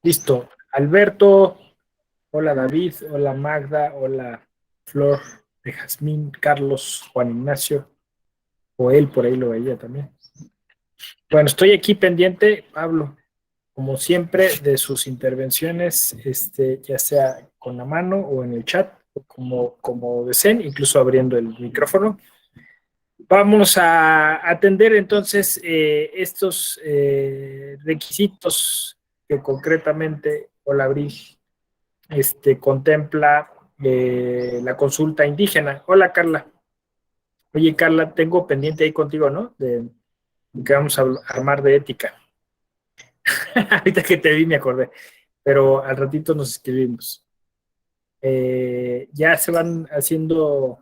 Listo. Alberto, hola David, hola Magda, hola Flor de Jazmín, Carlos, Juan Ignacio, o él por ahí lo veía también. Bueno, estoy aquí pendiente, Pablo, como siempre, de sus intervenciones, ya sea con la mano o en el chat, o como deseen, incluso abriendo el micrófono. Vamos a atender entonces estos requisitos que concretamente Olabril contempla la consulta indígena. Hola, Carla. Oye, Carla, tengo pendiente ahí contigo, ¿no? De que vamos a armar de ética. Ahorita que te vi me acordé, pero al ratito nos escribimos. Ya se van haciendo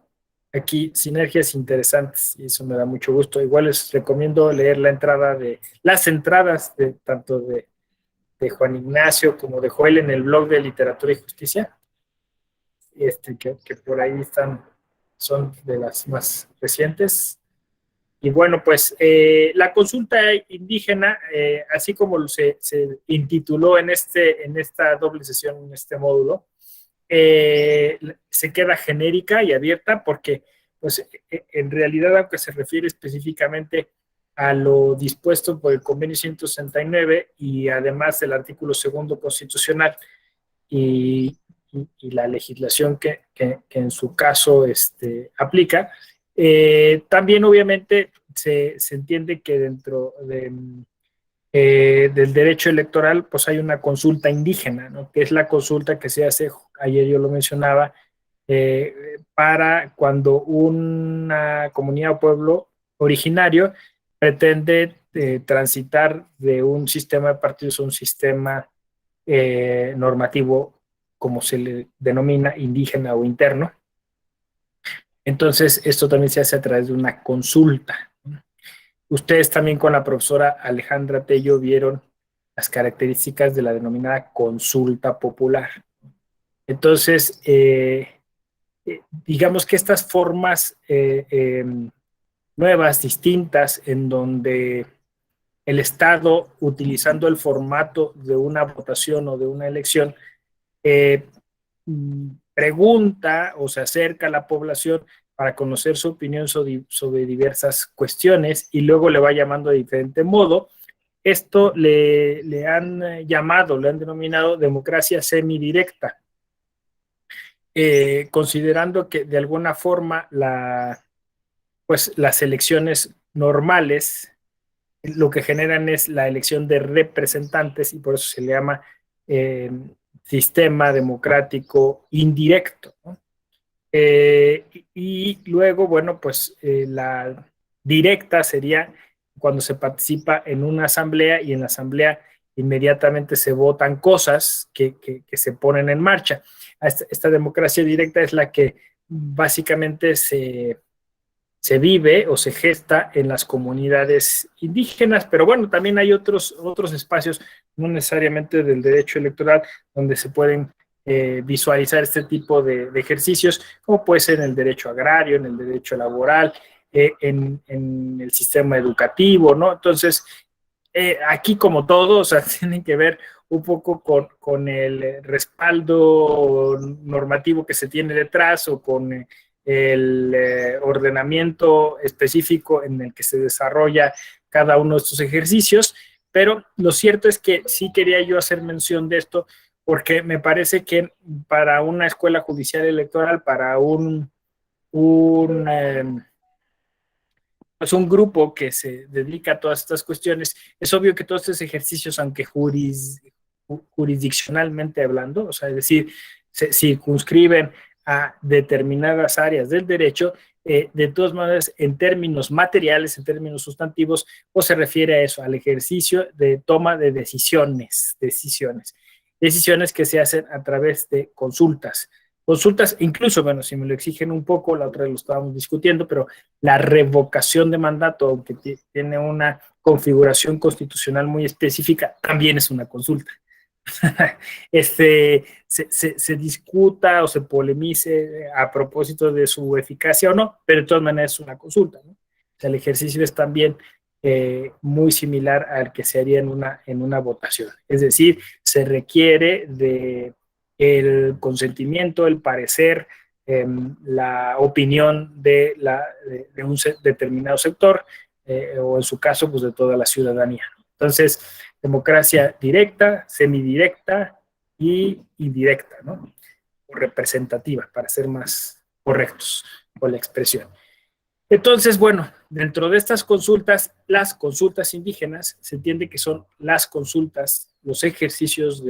aquí sinergias interesantes y eso me da mucho gusto. Igual les recomiendo leer las entradas de tanto de Juan Ignacio como de Joel en el blog de Literatura y Justicia, que por ahí son de las más recientes. Y bueno, pues la consulta indígena, así como se intituló en esta doble sesión, en este módulo, se queda genérica y abierta porque, pues, en realidad, aunque se refiere específicamente a lo dispuesto por el Convenio 169 y además del artículo segundo constitucional y, y la legislación que en su caso aplica, también obviamente se entiende que dentro del derecho electoral, pues hay una consulta indígena, ¿no? Que es la consulta que se hace, ayer yo lo mencionaba, para cuando una comunidad o pueblo originario pretende transitar de un sistema de partidos a un sistema normativo, como se le denomina, indígena o interno. Entonces, esto también se hace a través de una consulta. Ustedes también con la profesora Alejandra Tello vieron las características de la denominada consulta popular. Entonces, digamos que estas formas nuevas, distintas, en donde el Estado, utilizando el formato de una votación o de una elección, eh, pregunta o se acerca a la población para conocer su opinión sobre diversas cuestiones y luego le va llamando de diferente modo. Esto le han llamado, le han denominado democracia semidirecta, considerando que de alguna forma pues, las elecciones normales lo que generan es la elección de representantes y por eso se le llama eh, sistema democrático indirecto, ¿no? Y luego, bueno, pues la directa sería cuando se participa en una asamblea y en la asamblea inmediatamente se votan cosas que se ponen en marcha. Esta democracia directa es la que básicamente se vive o se gesta en las comunidades indígenas, pero bueno, también hay otros espacios, no necesariamente del derecho electoral, donde se pueden visualizar este tipo de ejercicios, como puede ser en el derecho agrario, en el derecho laboral, en el sistema educativo, ¿no? Entonces, aquí como todo, o sea, tienen que ver un poco con el respaldo normativo que se tiene detrás o con el ordenamiento específico en el que se desarrolla cada uno de estos ejercicios, pero lo cierto es que sí quería yo hacer mención de esto porque me parece que para una escuela judicial electoral, para un pues un grupo que se dedica a todas estas cuestiones, es obvio que todos estos ejercicios, aunque jurisdiccionalmente hablando, o sea, es decir, se circunscriben a determinadas áreas del derecho, de todas maneras, en términos materiales, en términos sustantivos, pues se refiere a eso, al ejercicio de toma de decisiones que se hacen a través de consultas, incluso, bueno, si me lo exigen un poco, la otra lo estábamos discutiendo, pero la revocación de mandato, aunque tiene una configuración constitucional muy específica, también es una consulta. Se discuta o se polemice a propósito de su eficacia o no, pero de todas maneras es una consulta, ¿no? O sea, el ejercicio es también muy similar al que se haría en una votación. Es decir, se requiere de el consentimiento, el parecer, la opinión de un determinado sector, o en su caso, pues de toda la ciudadanía. Entonces, democracia directa, semidirecta y indirecta, ¿no? O representativa, para ser más correctos con la expresión. Entonces, bueno, dentro de estas consultas, las consultas indígenas, se entiende que son las consultas, los ejercicios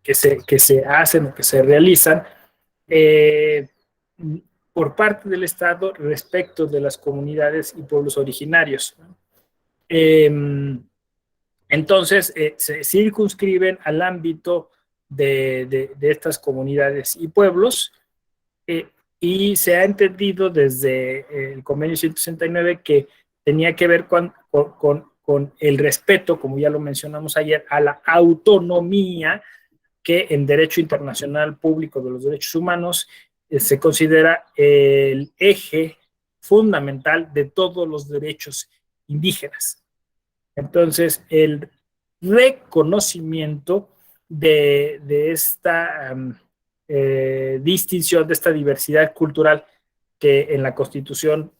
que se hacen o que se realizan eh, por parte del Estado respecto de las comunidades y pueblos originarios. Eh, entonces, se circunscriben al ámbito de estas comunidades y pueblos, eh, y se ha entendido desde el convenio 169 que tenía que ver con el respeto, como ya lo mencionamos ayer, a la autonomía que en derecho internacional público de los derechos humanos se considera el eje fundamental de todos los derechos indígenas. Entonces, el reconocimiento de esta distinción, de esta diversidad cultural que en la Constitución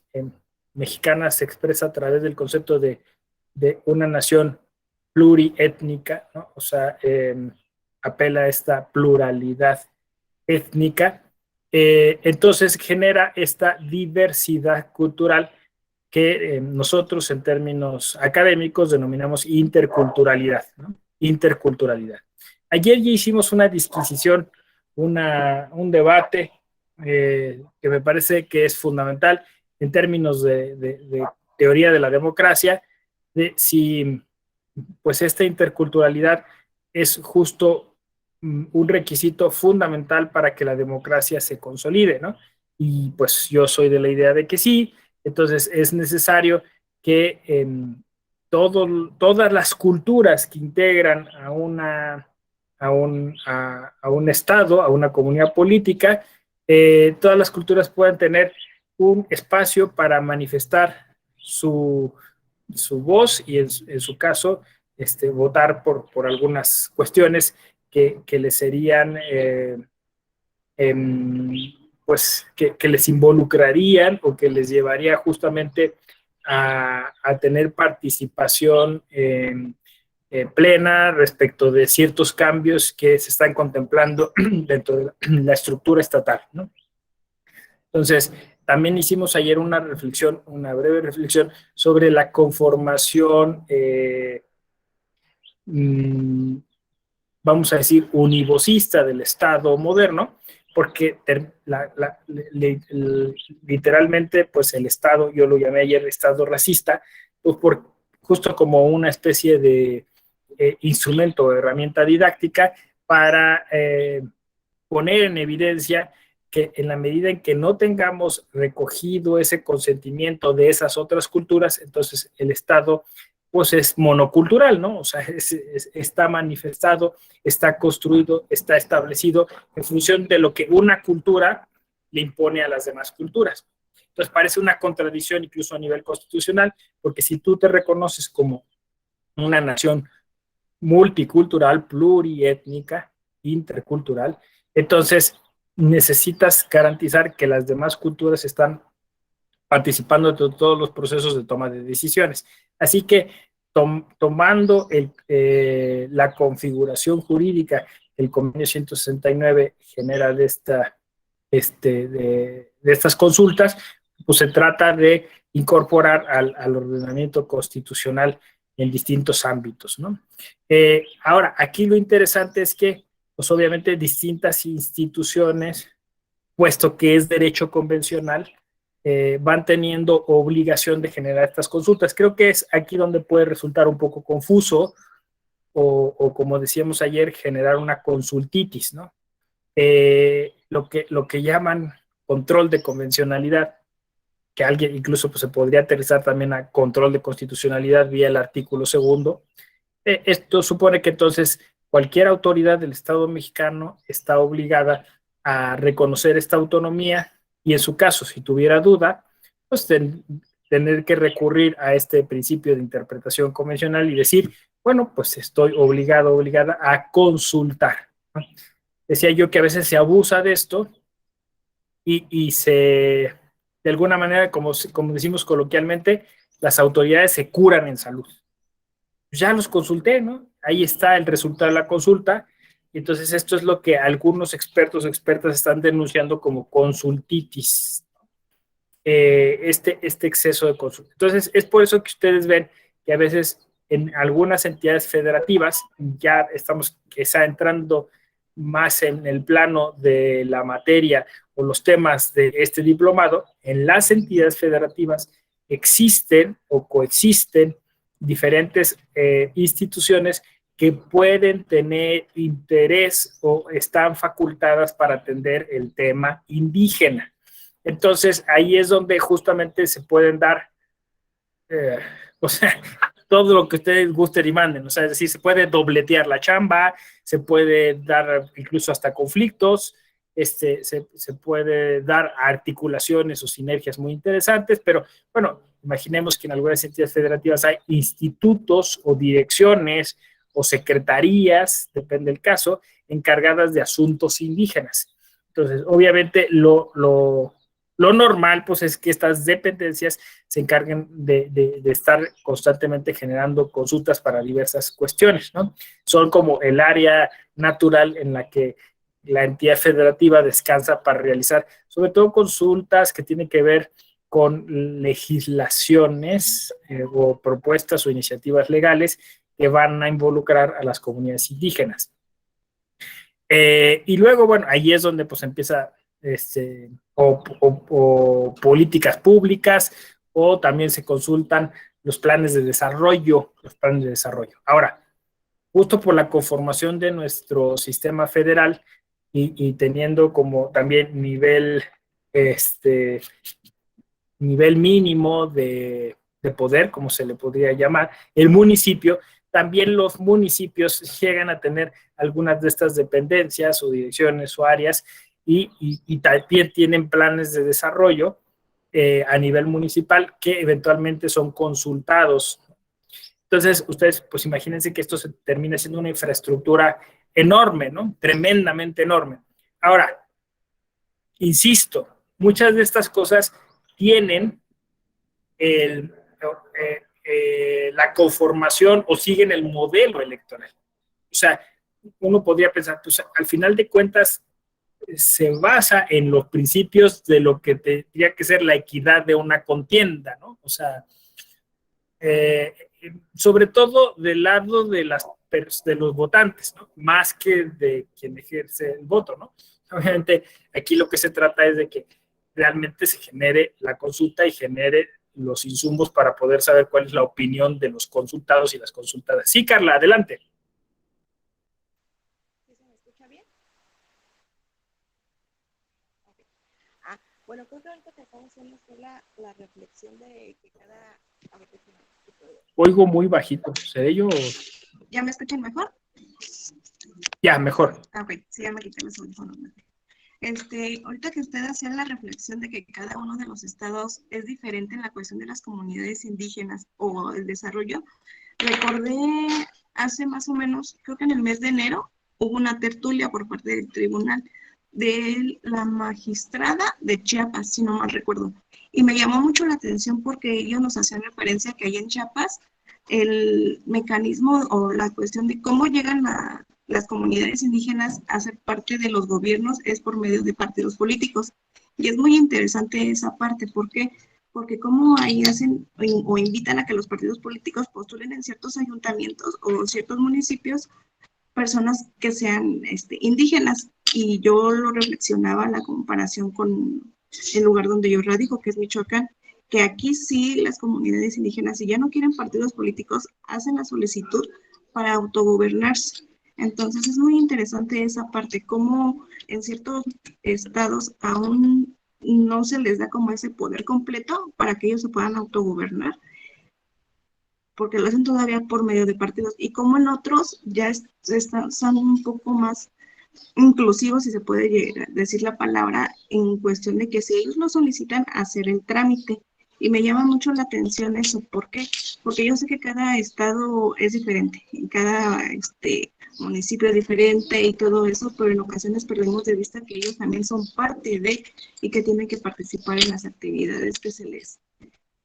mexicana se expresa a través del concepto de una nación pluriétnica, ¿no? O sea, apela a esta pluralidad étnica, entonces genera esta diversidad cultural que nosotros en términos académicos denominamos interculturalidad, ¿no? Interculturalidad. Ayer ya hicimos una disquisición, un debate que me parece que es fundamental en términos de teoría de la democracia, de si pues esta interculturalidad es justo un requisito fundamental para que la democracia se consolide, ¿no? Y pues yo soy de la idea de que sí. Entonces es necesario que todas las culturas que integran a un Estado, a una comunidad política, todas las culturas puedan tener un espacio para manifestar su voz y en su caso votar por algunas cuestiones que les serían pues que les involucrarían o que les llevaría justamente a tener participación plena respecto de ciertos cambios que se están contemplando dentro de la estructura estatal, ¿no? Entonces, también hicimos ayer una reflexión, una breve reflexión sobre la conformación, vamos a decir, univocista del Estado moderno, porque literalmente, pues el Estado, yo lo llamé ayer Estado racista, pues justo como una especie de instrumento o herramienta didáctica para poner en evidencia que en la medida en que no tengamos recogido ese consentimiento de esas otras culturas, entonces el Estado pues es monocultural, ¿no? O sea, está manifestado, está construido, está establecido en función de lo que una cultura le impone a las demás culturas. Entonces parece una contradicción incluso a nivel constitucional, porque si tú te reconoces como una nación multicultural, pluriétnica, intercultural, entonces necesitas garantizar que las demás culturas están participando de todos los procesos de toma de decisiones. Así que tomando la configuración jurídica que el convenio 169 genera de estas consultas, pues se trata de incorporar al ordenamiento constitucional en distintos ámbitos, ¿no? Ahora, aquí lo interesante es que, pues obviamente, distintas instituciones, puesto que es derecho convencional, van teniendo obligación de generar estas consultas. Creo que es aquí donde puede resultar un poco confuso o como decíamos ayer, generar una consultitis, ¿no? Lo que llaman control de convencionalidad, que alguien incluso pues, se podría aterrizar también a control de constitucionalidad vía el artículo segundo. Esto supone que entonces cualquier autoridad del Estado mexicano está obligada a reconocer esta autonomía y en su caso, si tuviera duda, pues tener que recurrir a este principio de interpretación convencional y decir, bueno, pues estoy obligado, obligada a consultar, ¿no? Decía yo que a veces se abusa de esto y se, de alguna manera, como decimos coloquialmente, las autoridades se curan en salud. Ya los consulté, ¿no? Ahí está el resultado de la consulta. Entonces, esto es lo que algunos expertos o expertas están denunciando como consultitis, este exceso de consulta. Entonces, es por eso que ustedes ven que a veces en algunas entidades federativas ya estamos quizá entrando más en el plano de la materia o los temas de este diplomado. En las entidades federativas existen o coexisten diferentes instituciones que pueden tener interés o están facultadas para atender el tema indígena. Entonces, ahí es donde justamente se pueden dar, eh, o sea, todo lo que ustedes gusten y manden. O sea, es decir, se puede dobletear la chamba, se puede dar incluso hasta conflictos, se puede dar articulaciones o sinergias muy interesantes, pero bueno, imaginemos que en algunas entidades federativas hay institutos o direcciones o secretarías, depende del caso, encargadas de asuntos indígenas. Entonces, obviamente, lo normal, pues, es que estas dependencias se encarguen de estar constantemente generando consultas para diversas cuestiones, ¿no? Son como el área natural en la que la entidad federativa descansa para realizar, sobre todo consultas que tienen que ver con legislaciones o propuestas o iniciativas legales que van a involucrar a las comunidades indígenas. Y luego, bueno, ahí es donde pues empieza o políticas públicas, o también se consultan los planes de desarrollo, Ahora, justo por la conformación de nuestro sistema federal y teniendo como también nivel mínimo de poder, como se le podría llamar, el municipio, también los municipios llegan a tener algunas de estas dependencias o direcciones o áreas y también tienen planes de desarrollo a nivel municipal que eventualmente son consultados. Entonces, ustedes, pues imagínense que esto se termina siendo una infraestructura enorme, ¿no? Tremendamente enorme. Ahora, insisto, muchas de estas cosas tienen la conformación o siguen el modelo electoral. O sea, uno podría pensar, pues al final de cuentas se basa en los principios de lo que tendría que ser la equidad de una contienda, ¿no? O sea, eh, sobre todo del lado de los votantes, ¿no? Más que de quien ejerce el voto, ¿no? Obviamente, aquí lo que se trata es de que realmente se genere la consulta y genere los insumos para poder saber cuál es la opinión de los consultados y las consultadas. Sí, Carla, adelante. ¿Sí se me escucha bien? Okay. Bueno, creo que ahorita que estamos haciendo es la reflexión de que cada... A ver, Oigo muy bajito. ¿Seré yo? ¿Ya me escuchan mejor? Ya, mejor. Ok, sí, ya me quité los audífonos. Ahorita que usted hacía la reflexión de que cada uno de los estados es diferente en la cuestión de las comunidades indígenas o el desarrollo, recordé hace más o menos, creo que en el mes de enero, hubo una tertulia por parte del tribunal de la magistrada de Chiapas, si no mal recuerdo. Y me llamó mucho la atención porque ellos nos hacían referencia que ahí en Chiapas el mecanismo o la cuestión de cómo llegan las comunidades indígenas a ser parte de los gobiernos es por medio de partidos políticos. Y es muy interesante esa parte, ¿por qué? Porque como ahí hacen o invitan a que los partidos políticos postulen en ciertos ayuntamientos o ciertos municipios personas que sean indígenas. Y yo lo reflexionaba la comparación con el lugar donde yo radico, que es Michoacán, que aquí sí las comunidades indígenas, si ya no quieren partidos políticos, hacen la solicitud para autogobernarse. Entonces es muy interesante esa parte, cómo en ciertos estados aún no se les da como ese poder completo para que ellos se puedan autogobernar, porque lo hacen todavía por medio de partidos, y como en otros ya son un poco más inclusivos, si se puede decir la palabra, en cuestión de que si ellos lo solicitan, hacer el trámite Y me llama mucho la atención eso. ¿Por qué? Porque yo sé que cada estado es diferente, y cada municipio es diferente y todo eso, pero en ocasiones perdemos de vista que ellos también son parte de y que tienen que participar en las actividades que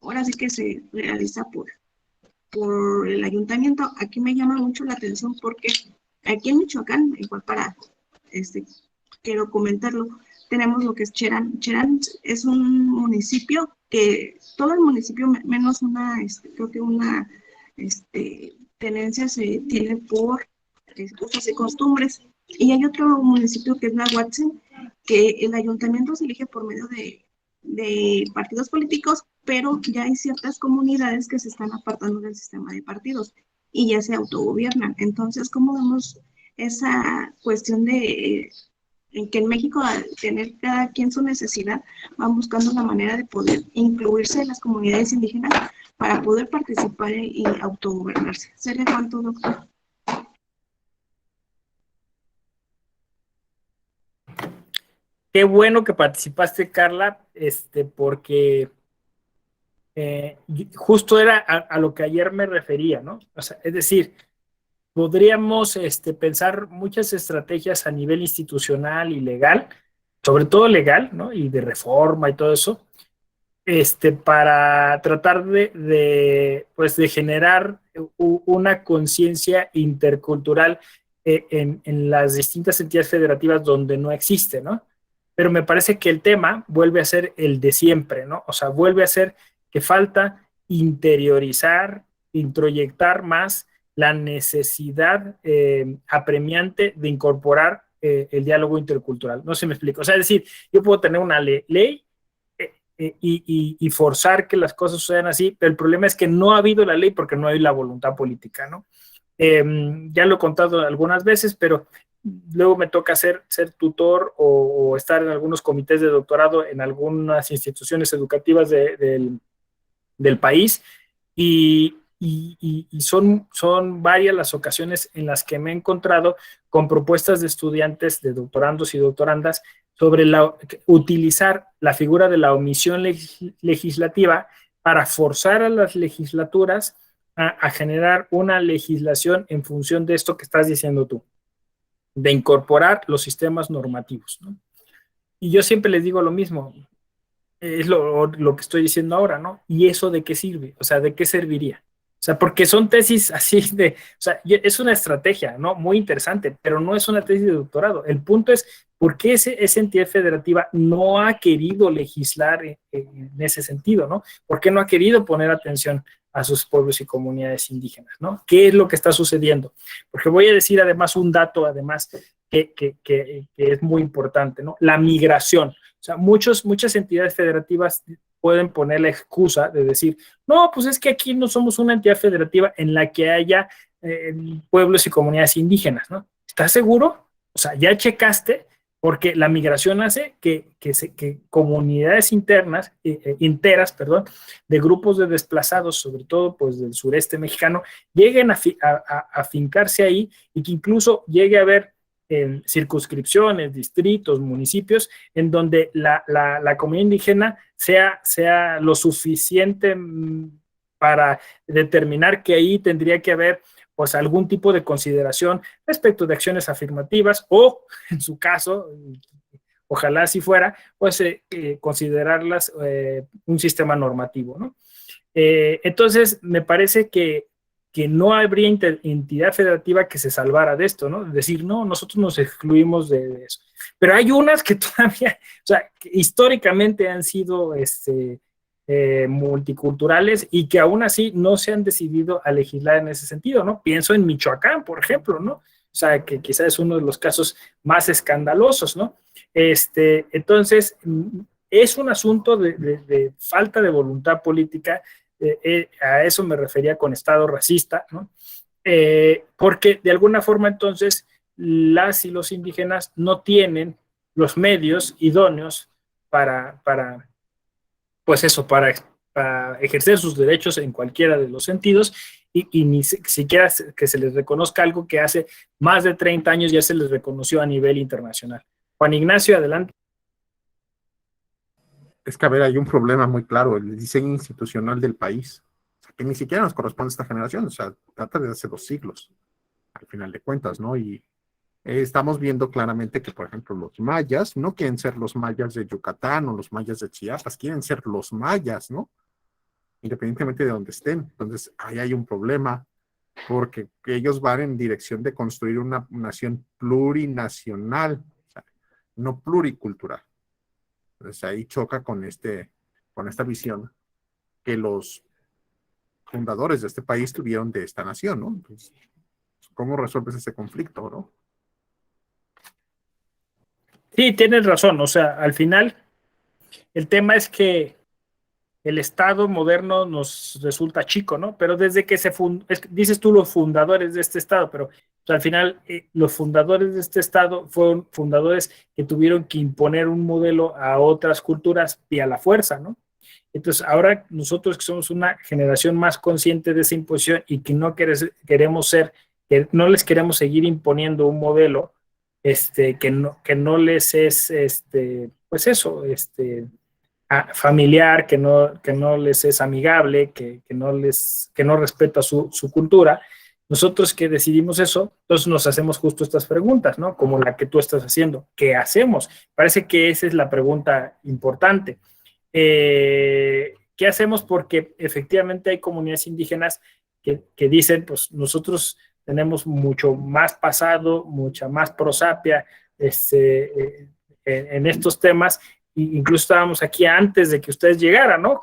ahora sí que se realiza por el ayuntamiento. Aquí me llama mucho la atención porque aquí en Michoacán, igual para quiero comentarlo, tenemos lo que es Cherán. Cherán es un municipio que todo el municipio, menos creo que una tenencia se tiene por usos y costumbres. Y hay otro municipio que es Nahuatzin, que el ayuntamiento se elige por medio de partidos políticos, pero ya hay ciertas comunidades que se están apartando del sistema de partidos y ya se autogobiernan. Entonces, ¿cómo vemos esa cuestión de en que en México, al tener cada quien su necesidad, van buscando la manera de poder incluirse en las comunidades indígenas para poder participar y autogobernarse? ¿Sería cuánto, doctor? Qué bueno que participaste, Carla, porque justo era a lo que ayer me refería, ¿no? O sea, es decir, podríamos pensar muchas estrategias a nivel institucional y legal, sobre todo legal, ¿no? Y de reforma y todo eso, para tratar pues de generar una conciencia intercultural en las distintas entidades federativas donde no existe, ¿no? Pero me parece que el tema vuelve a ser el de siempre, ¿no? O sea, vuelve a ser que falta interiorizar, introyectar más la necesidad apremiante de incorporar el diálogo intercultural. No sé si me explico. O sea, es decir, yo puedo tener una ley y forzar que las cosas sucedan así, pero el problema es que no ha habido la ley porque no hay la voluntad política, ¿no? Ya lo he contado algunas veces, pero luego me toca ser tutor o estar en algunos comités de doctorado en algunas instituciones educativas del país y son varias las ocasiones en las que me he encontrado con propuestas de estudiantes, de doctorandos y doctorandas sobre utilizar la figura de la omisión legislativa para forzar a las legislaturas a generar una legislación en función de esto que estás diciendo tú, de incorporar los sistemas normativos, ¿no? Y yo siempre les digo lo mismo, es lo que estoy diciendo ahora, ¿no? ¿Y eso de qué sirve? O sea, ¿de qué serviría? O sea, porque son tesis así o sea, es una estrategia, ¿no? Muy interesante, pero no es una tesis de doctorado. El punto es, ¿por qué esa entidad federativa no ha querido legislar en ese sentido, ¿no? ¿Por qué no ha querido poner atención a sus pueblos y comunidades indígenas, ¿no? ¿Qué es lo que está sucediendo? Porque voy a decir además un dato, además, que es muy importante, ¿no? La migración. O sea, muchas entidades federativas pueden poner la excusa de decir, no, pues es que aquí no somos una entidad federativa en la que haya pueblos y comunidades indígenas, ¿no? ¿Estás seguro? O sea, ya checaste, porque la migración hace que comunidades enteras, perdón, de grupos de desplazados, sobre todo pues del sureste mexicano, lleguen a afincarse ahí y que incluso llegue a haber circunscripciones, distritos, municipios, en donde la comunidad indígena sea lo suficiente para determinar que ahí tendría que haber pues algún tipo de consideración respecto de acciones afirmativas o, en su caso, ojalá así fuera, pues considerarlas un sistema normativo, ¿no? Entonces, me parece que no habría entidad federativa que se salvara de esto, ¿no? Decir, no, nosotros nos excluimos de eso. Pero hay unas que todavía, o sea, que históricamente han sido multiculturales y que aún así no se han decidido a legislar en ese sentido, ¿no? Pienso en Michoacán, por ejemplo, ¿no? O sea, que quizás es uno de los casos más escandalosos, ¿no? Entonces, es un asunto de falta de voluntad política. A eso me refería con Estado racista, ¿no? Porque de alguna forma entonces las y los indígenas no tienen los medios idóneos para pues eso, para ejercer sus derechos en cualquiera de los sentidos y ni siquiera que se les reconozca algo que hace más de 30 años ya se les reconoció a nivel internacional. Juan Ignacio, adelante. Es que, a ver, hay un problema muy claro, el diseño institucional del país, o sea, que ni siquiera nos corresponde a esta generación, o sea, trata de hace 2 siglos, al final de cuentas, ¿no? Y estamos viendo claramente que, por ejemplo, los mayas no quieren ser los mayas de Yucatán o los mayas de Chiapas, quieren ser los mayas, ¿no? Independientemente de donde estén. Entonces, ahí hay un problema, porque ellos van en dirección de construir una nación plurinacional, o sea, no pluricultural. Entonces, ahí choca con esta visión que los fundadores de este país tuvieron de esta nación, ¿no? Entonces, ¿cómo resuelves ese conflicto, no? Sí, tienes razón. O sea, al final, el tema es que el Estado moderno nos resulta chico, ¿no? Pero desde que dices tú los fundadores de este Estado, pero o sea, al final los fundadores de este Estado fueron fundadores que tuvieron que imponer un modelo a otras culturas y a la fuerza, ¿no? Entonces, ahora nosotros que somos una generación más consciente de esa imposición y que no queremos ser, que no les queremos seguir imponiendo un modelo que no les es, pues eso, familiar, que no les es amigable, que no respeta su cultura. Nosotros que decidimos eso, entonces nos hacemos justo estas preguntas, ¿no? Como la que tú estás haciendo. ¿Qué hacemos? Parece que esa es la pregunta importante. ¿Qué hacemos? Porque efectivamente hay comunidades indígenas que dicen, pues nosotros tenemos mucho más pasado, mucha más prosapia en estos temas, incluso estábamos aquí antes de que ustedes llegaran, ¿no?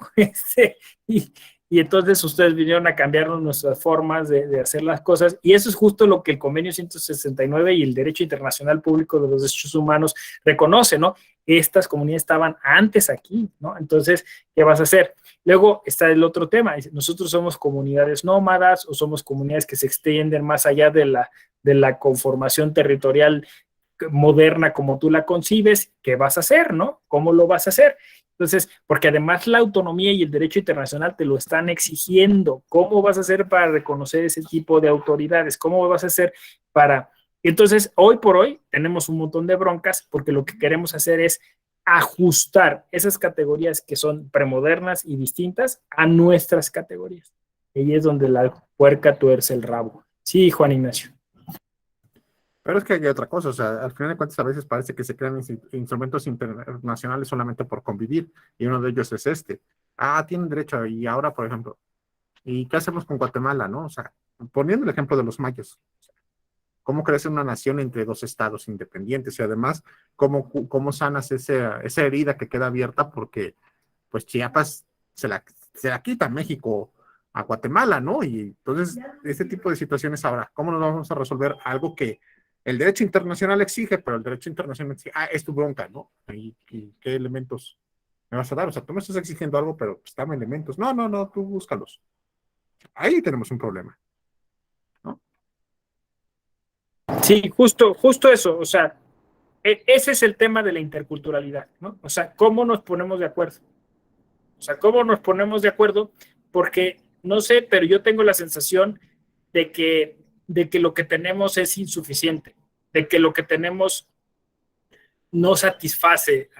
Y, y entonces ustedes vinieron a cambiarnos nuestras formas de hacer las cosas, y eso es justo lo que el Convenio 169 y el Derecho Internacional Público de los Derechos Humanos reconoce, ¿no? Estas comunidades estaban antes aquí, ¿no? Entonces, ¿qué vas a hacer? Luego está el otro tema, nosotros somos comunidades nómadas o somos comunidades que se extienden más allá de la conformación territorial moderna como tú la concibes. ¿Qué vas a hacer, no? ¿Cómo lo vas a hacer? Entonces, porque además la autonomía y el derecho internacional te lo están exigiendo. ¿Cómo vas a hacer para reconocer ese tipo de autoridades? ¿Cómo vas a hacer para...? Entonces, hoy por hoy tenemos un montón de broncas porque lo que queremos hacer es ajustar esas categorías que son premodernas y distintas a nuestras categorías. Y ahí es donde la puerca tuerce el rabo. Sí, Juan Ignacio. Pero es que hay otra cosa, o sea, al final de cuentas a veces parece que se crean instrumentos internacionales solamente por convivir, y uno de ellos es este. Tienen derecho, y ahora, por ejemplo, ¿y qué hacemos con Guatemala, no? O sea, poniendo el ejemplo de los mayas, ¿cómo crece una nación entre dos estados independientes? Y además, ¿cómo sanas esa herida que queda abierta? Porque, pues, Chiapas se la quita México a Guatemala, ¿no? Y entonces, este tipo de situaciones ahora, ¿cómo nos vamos a resolver algo que el derecho internacional exige, pero el derecho internacional exige, es tu bronca, ¿no? ¿Y qué elementos me vas a dar? O sea, tú me estás exigiendo algo, pero pues dame elementos. No, no, no, tú búscalos. Ahí tenemos un problema, ¿no? Sí, justo eso. O sea, ese es el tema de la interculturalidad, ¿no? O sea, ¿cómo nos ponemos de acuerdo? O sea, ¿cómo nos ponemos de acuerdo? Porque, no sé, pero yo tengo la sensación de que lo que tenemos es insuficiente, de que lo que tenemos no satisface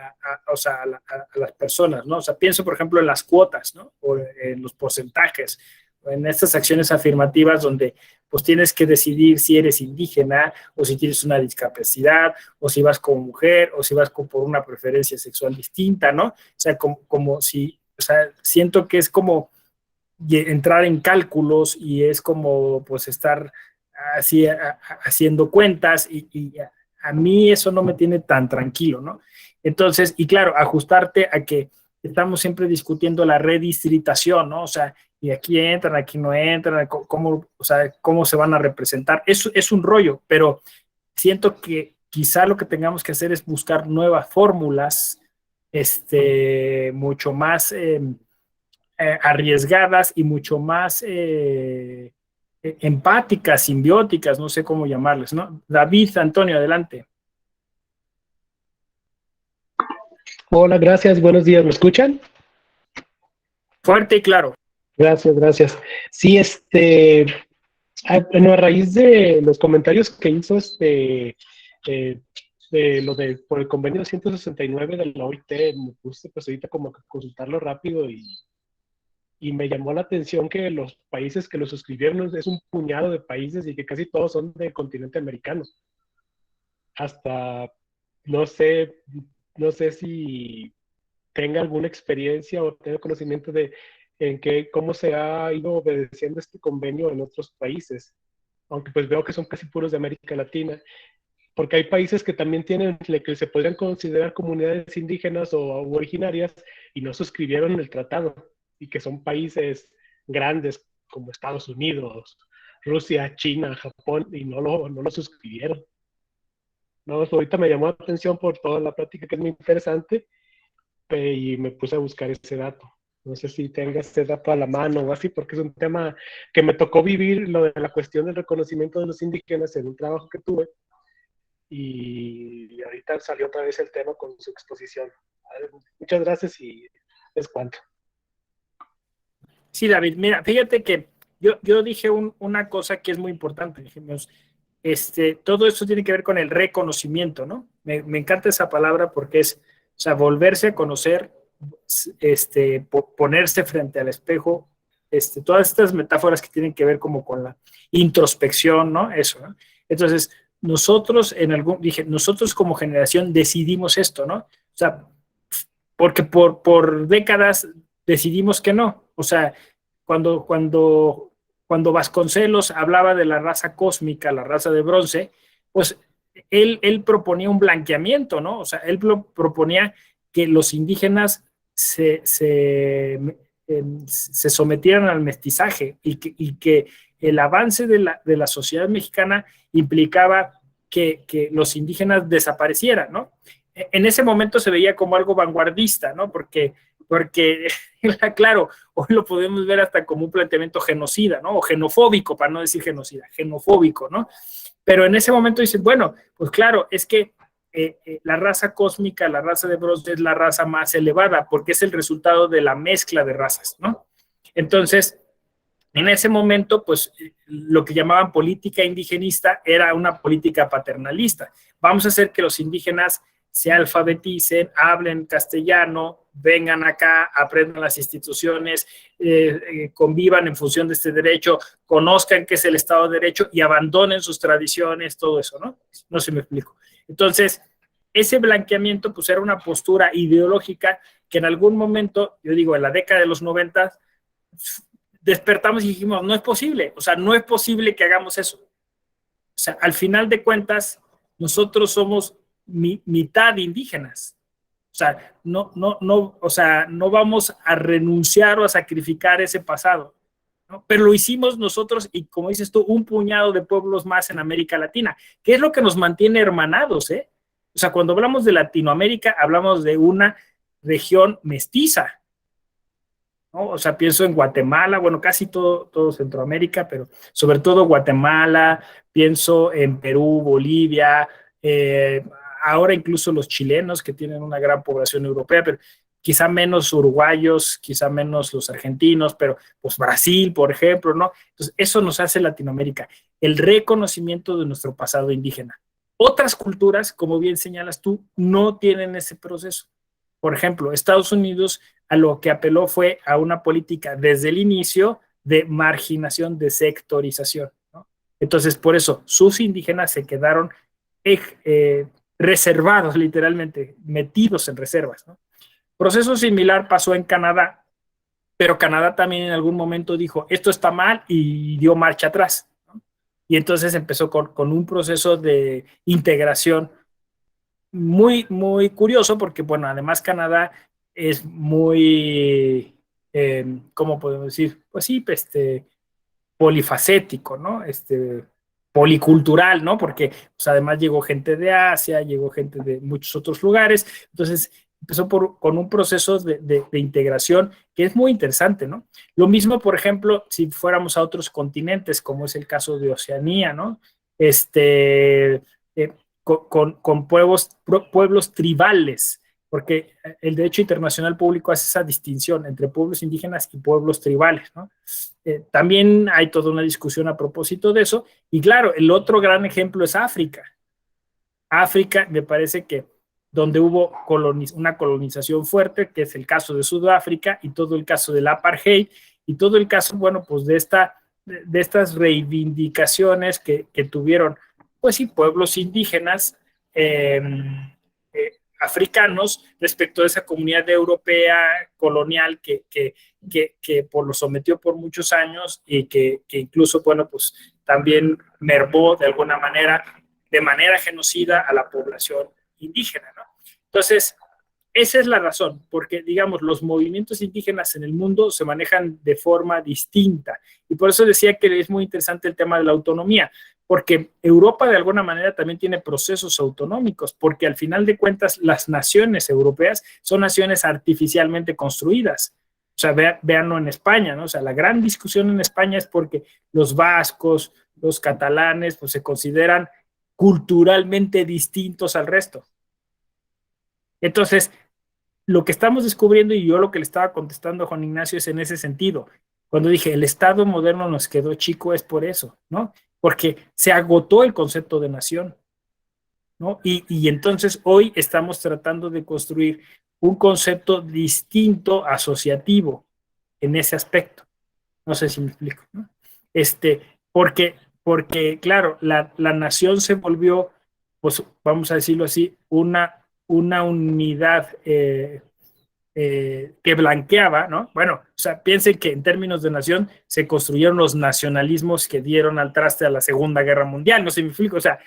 o sea, a las personas, ¿no? O sea, pienso, por ejemplo, en las cuotas, ¿no? O en los porcentajes, o en estas acciones afirmativas donde pues tienes que decidir si eres indígena o si tienes una discapacidad o si vas como mujer o si vas por una preferencia sexual distinta, ¿no? O sea, como si, o sea, siento que es como entrar en cálculos y es como pues estar así haciendo cuentas y a mí eso no me tiene tan tranquilo, ¿no? Entonces, y claro, ajustarte a que estamos siempre discutiendo la redistritación, ¿no? O sea, y aquí entran, aquí no entran, o sea, cómo se van a representar. Eso es un rollo, pero siento que quizá lo que tengamos que hacer es buscar nuevas fórmulas, mucho más arriesgadas y mucho más empáticas, simbióticas, no sé cómo llamarles, ¿no? David, Antonio, adelante. Hola, gracias, buenos días, ¿me escuchan? Fuerte y claro. Gracias, gracias. Sí, bueno, a raíz de los comentarios que hizo por el convenio 169 de la OIT, me puse pues ahorita como que consultarlo rápido y me llamó la atención que los países que lo suscribieron es un puñado de países y que casi todos son del continente americano. Hasta, no sé, no sé si tenga alguna experiencia o tenga conocimiento de cómo se ha ido obedeciendo este convenio en otros países, aunque pues veo que son casi puros de América Latina, porque hay países que también tienen, que se podrían considerar comunidades indígenas o originarias y no suscribieron el tratado, y que son países grandes como Estados Unidos, Rusia, China, Japón, y no lo suscribieron. No, ahorita me llamó la atención por toda la plática, que es muy interesante, y me puse a buscar ese dato. No sé si tenga ese dato a la mano o así, porque es un tema que me tocó vivir, lo de la cuestión del reconocimiento de los indígenas en un trabajo que tuve, y ahorita salió otra vez el tema con su exposición. Muchas gracias y les cuento. Sí, David, mira, fíjate que yo dije una cosa que es muy importante. Dijimos, todo esto tiene que ver con el reconocimiento, ¿no? Me encanta esa palabra porque es, o sea, volverse a conocer, ponerse frente al espejo, todas estas metáforas que tienen que ver como con la introspección, ¿no? Eso, ¿no? Entonces, nosotros nosotros como generación decidimos esto, ¿no? O sea, porque por décadas decidimos que no. O sea, cuando Vasconcelos hablaba de la raza cósmica, la raza de bronce, pues él proponía un blanqueamiento, ¿no? O sea, él proponía que los indígenas se sometieran al mestizaje y que el avance de la sociedad mexicana implicaba que los indígenas desaparecieran, ¿no? En ese momento se veía como algo vanguardista, ¿no? Porque claro, hoy lo podemos ver hasta como un planteamiento genocida, ¿no? O xenofóbico, para no decir genocida, xenofóbico, ¿no? Pero en ese momento dicen, bueno, pues claro, es que la raza cósmica, la raza de bronce es la raza más elevada, porque es el resultado de la mezcla de razas, ¿no? Entonces, en ese momento, pues, lo que llamaban política indigenista era una política paternalista. Vamos a hacer que los indígenas se alfabeticen, hablen castellano, vengan acá, aprendan las instituciones, convivan en función de este derecho, conozcan qué es el Estado de Derecho y abandonen sus tradiciones, todo eso, ¿no? No sé si me explico. Entonces, ese blanqueamiento, pues, era una postura ideológica que en algún momento, yo digo, en la década de los 90, despertamos y dijimos, no es posible, o sea, no es posible que hagamos eso. O sea, al final de cuentas, nosotros somos mitad indígenas. O sea, no vamos a renunciar o a sacrificar ese pasado, ¿no? Pero lo hicimos nosotros y, como dices tú, un puñado de pueblos más en América Latina, que es lo que nos mantiene hermanados, ¿eh? O sea, cuando hablamos de Latinoamérica, hablamos de una región mestiza, ¿no? O sea, pienso en Guatemala, bueno, casi todo Centroamérica, pero sobre todo Guatemala, pienso en Perú, Bolivia, ahora incluso los chilenos, que tienen una gran población europea, pero quizá menos uruguayos, quizá menos los argentinos, pero pues Brasil, por ejemplo, ¿no? Entonces, eso nos hace Latinoamérica, el reconocimiento de nuestro pasado indígena. Otras culturas, como bien señalas tú, no tienen ese proceso. Por ejemplo, Estados Unidos a lo que apeló fue a una política desde el inicio de marginación, de sectorización, ¿no? Entonces, por eso, sus indígenas se quedaron reservados, literalmente, metidos en reservas, ¿no? Proceso similar pasó en Canadá, pero Canadá también en algún momento dijo, esto está mal, y dio marcha atrás, ¿no? Y entonces empezó con un proceso de integración muy, muy curioso, porque, bueno, además Canadá es muy, ¿cómo podemos decir? Pues sí, polifacético, ¿no? Policultural, ¿no? Porque pues, además llegó gente de Asia, llegó gente de muchos otros lugares, entonces empezó con un proceso de integración que es muy interesante, ¿no? Lo mismo, por ejemplo, si fuéramos a otros continentes, como es el caso de Oceanía, ¿no? Con pueblos tribales, porque el derecho internacional público hace esa distinción entre pueblos indígenas y pueblos tribales, ¿no? También hay toda una discusión a propósito de eso, y claro, el otro gran ejemplo es África. África, me parece que donde hubo una colonización fuerte, que es el caso de Sudáfrica, y todo el caso del apartheid, y todo el caso, bueno, pues de estas reivindicaciones que tuvieron, pues sí, pueblos indígenas africanos respecto a esa comunidad europea colonial que lo sometió por muchos años y que incluso, bueno, pues también mermó de manera genocida a la población indígena, ¿no? Entonces, esa es la razón, porque, digamos, los movimientos indígenas en el mundo se manejan de forma distinta. Y por eso decía que es muy interesante el tema de la autonomía, porque Europa de alguna manera también tiene procesos autonómicos, porque al final de cuentas las naciones europeas son naciones artificialmente construidas. O sea, véanlo en España, ¿no? O sea, la gran discusión en España es porque los vascos, los catalanes, pues se consideran culturalmente distintos al resto. Entonces, lo que estamos descubriendo, y yo lo que le estaba contestando a Juan Ignacio, es en ese sentido. Cuando dije, el Estado moderno nos quedó chico, es por eso, ¿no? Porque se agotó el concepto de nación, ¿no? Y entonces hoy estamos tratando de construir un concepto distinto, asociativo, en ese aspecto. No sé si me explico, ¿no? Porque claro, la nación se volvió, pues vamos a decirlo así, una unidad que blanqueaba, ¿no? Bueno, o sea, piensen que en términos de nación se construyeron los nacionalismos que dieron al traste a la Segunda Guerra Mundial, no sé si me explico, o sea,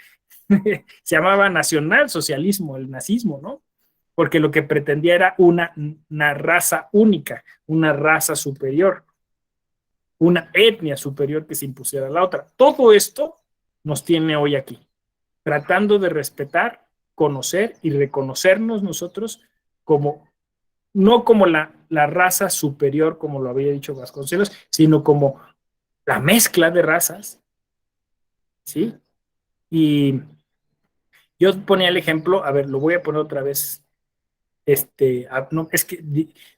se llamaba nacionalsocialismo, el nazismo, ¿no? Porque lo que pretendía era una raza única, una raza superior, una etnia superior que se impusiera a la otra. Todo esto nos tiene hoy aquí, tratando de respetar, conocer y reconocernos nosotros como, no como la raza superior, como lo había dicho Vasconcelos, sino como la mezcla de razas, ¿sí? Y yo ponía el ejemplo, a ver, lo voy a poner otra vez. No, es que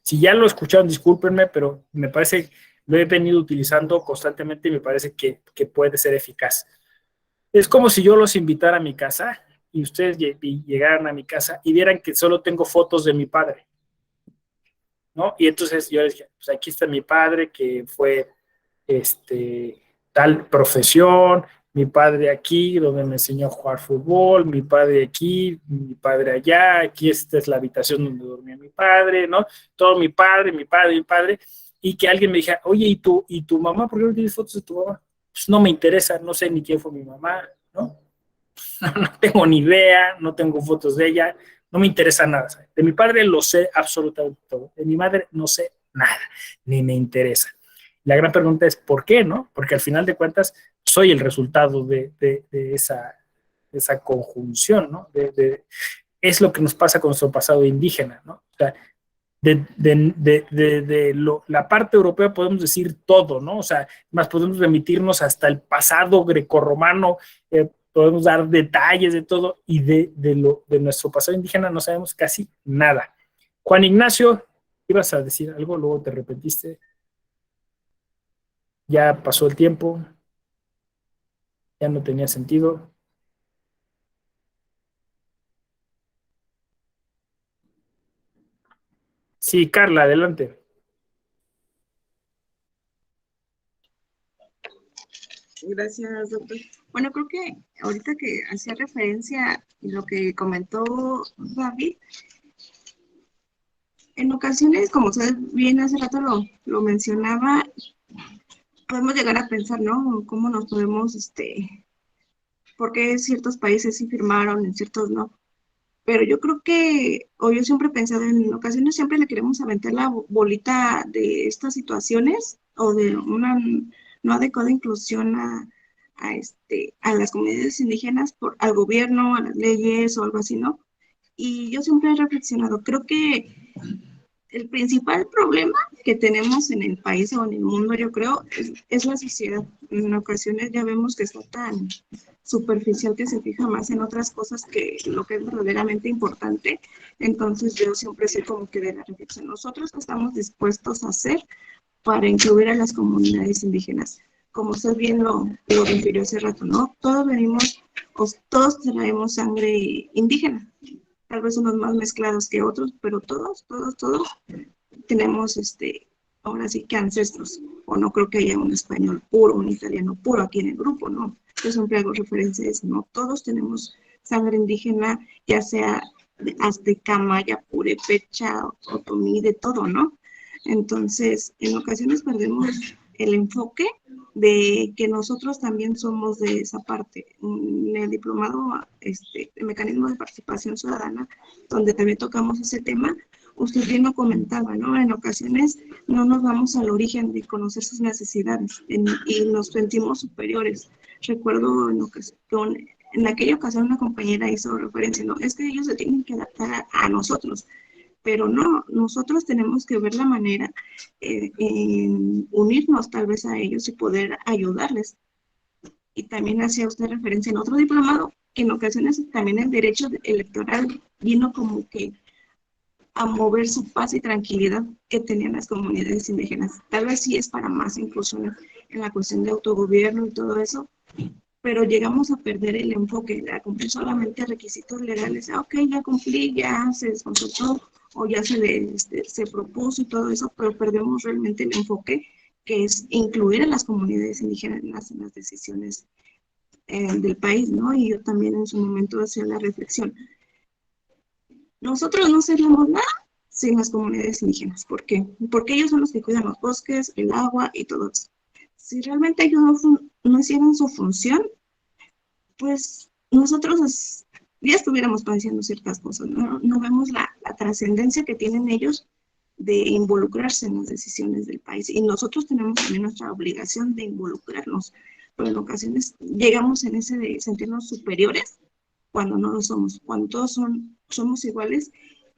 si ya lo escucharon, discúlpenme, pero me parece, lo he venido utilizando constantemente y me parece que puede ser eficaz. Es como si yo los invitara a mi casa y ustedes llegaran a mi casa y vieran que solo tengo fotos de mi padre, ¿no? Y entonces yo les dije, pues aquí está mi padre que fue tal profesión, mi padre aquí, donde me enseñó a jugar fútbol, mi padre aquí, mi padre allá, aquí esta es la habitación donde dormía mi padre, ¿no? Todo mi padre, y que alguien me dijera, oye, ¿y tu mamá? ¿Por qué no tienes fotos de tu mamá? Pues no me interesa, no sé ni quién fue mi mamá, ¿no? No tengo ni idea, no tengo fotos de ella, no me interesa nada. ¿Sabes? De mi padre lo sé absolutamente todo, de mi madre no sé nada, ni me interesa. La gran pregunta es, ¿por qué, no? Porque al final de cuentas soy el resultado de esa conjunción, ¿no? Es lo que nos pasa con nuestro pasado indígena, ¿no? O sea, la parte europea podemos decir todo, ¿no? O sea, más podemos remitirnos hasta el pasado grecorromano, podemos dar detalles de todo, y de nuestro pasado indígena no sabemos casi nada. Juan Ignacio, ibas a decir algo, luego te arrepentiste. Ya pasó el tiempo, ya no tenía sentido. Sí, Carla, adelante. Gracias, doctor. Bueno, creo que ahorita que hacía referencia a lo que comentó David, en ocasiones, como usted bien hace rato lo mencionaba, podemos llegar a pensar, ¿no? ¿Cómo nos podemos, por qué ciertos países sí firmaron, en ciertos no? Pero yo creo que, o yo siempre he pensado, en ocasiones siempre le queremos aventar la bolita de estas situaciones o de una no adecuada inclusión a las comunidades indígenas al gobierno, a las leyes o algo así, ¿no? Y yo siempre he reflexionado, creo que el principal problema que tenemos en el país o en el mundo, yo creo, es la sociedad. En ocasiones ya vemos que está tan superficial que se fija más en otras cosas que lo que es verdaderamente importante. Entonces yo siempre soy como que de la reflexión, nosotros estamos dispuestos a hacer para incluir a las comunidades indígenas. Como usted bien lo refirió hace rato, ¿no? Todos venimos todos traemos sangre indígena, tal vez unos más mezclados que otros, pero todos tenemos ahora sí que ancestros, o no creo que haya un español puro, un italiano puro aquí en el grupo, ¿no? Yo siempre hago referencia a eso, ¿no? Todos tenemos sangre indígena, ya sea azteca, maya, purépecha, otomí, de todo, ¿no? Entonces, en ocasiones perdemos el enfoque de que nosotros también somos de esa parte. En el diplomado, el mecanismo de participación ciudadana, donde también tocamos ese tema, usted bien lo comentaba, ¿no? En ocasiones no nos vamos al origen de conocer sus necesidades y nos sentimos superiores. Recuerdo en aquella ocasión una compañera hizo referencia, no, es que ellos se tienen que adaptar a nosotros, pero no, nosotros tenemos que ver la manera en unirnos tal vez a ellos y poder ayudarles. Y también hacía usted referencia en otro diplomado, que en ocasiones también el derecho electoral vino como que a mover su paz y tranquilidad que tenían las comunidades indígenas. Tal vez sí es para más inclusión en la cuestión de autogobierno y todo eso, pero llegamos a perder el enfoque, a cumplir solamente requisitos legales. Ok, ya cumplí, ya se desconsultó o ya se propuso y todo eso, pero perdemos realmente el enfoque que es incluir a las comunidades indígenas en las decisiones del país, ¿no? Y yo también en su momento hacía la reflexión. Nosotros no seríamos nada sin las comunidades indígenas. ¿Por qué? Porque ellos son los que cuidan los bosques, el agua y todo eso. Si realmente ellos no hicieran su función, pues nosotros ya estuviéramos padeciendo ciertas cosas, ¿no? No vemos la trascendencia que tienen ellos de involucrarse en las decisiones del país. Y nosotros tenemos también nuestra obligación de involucrarnos, pero en ocasiones llegamos en ese de sentirnos superiores cuando no lo somos, cuando todos somos iguales,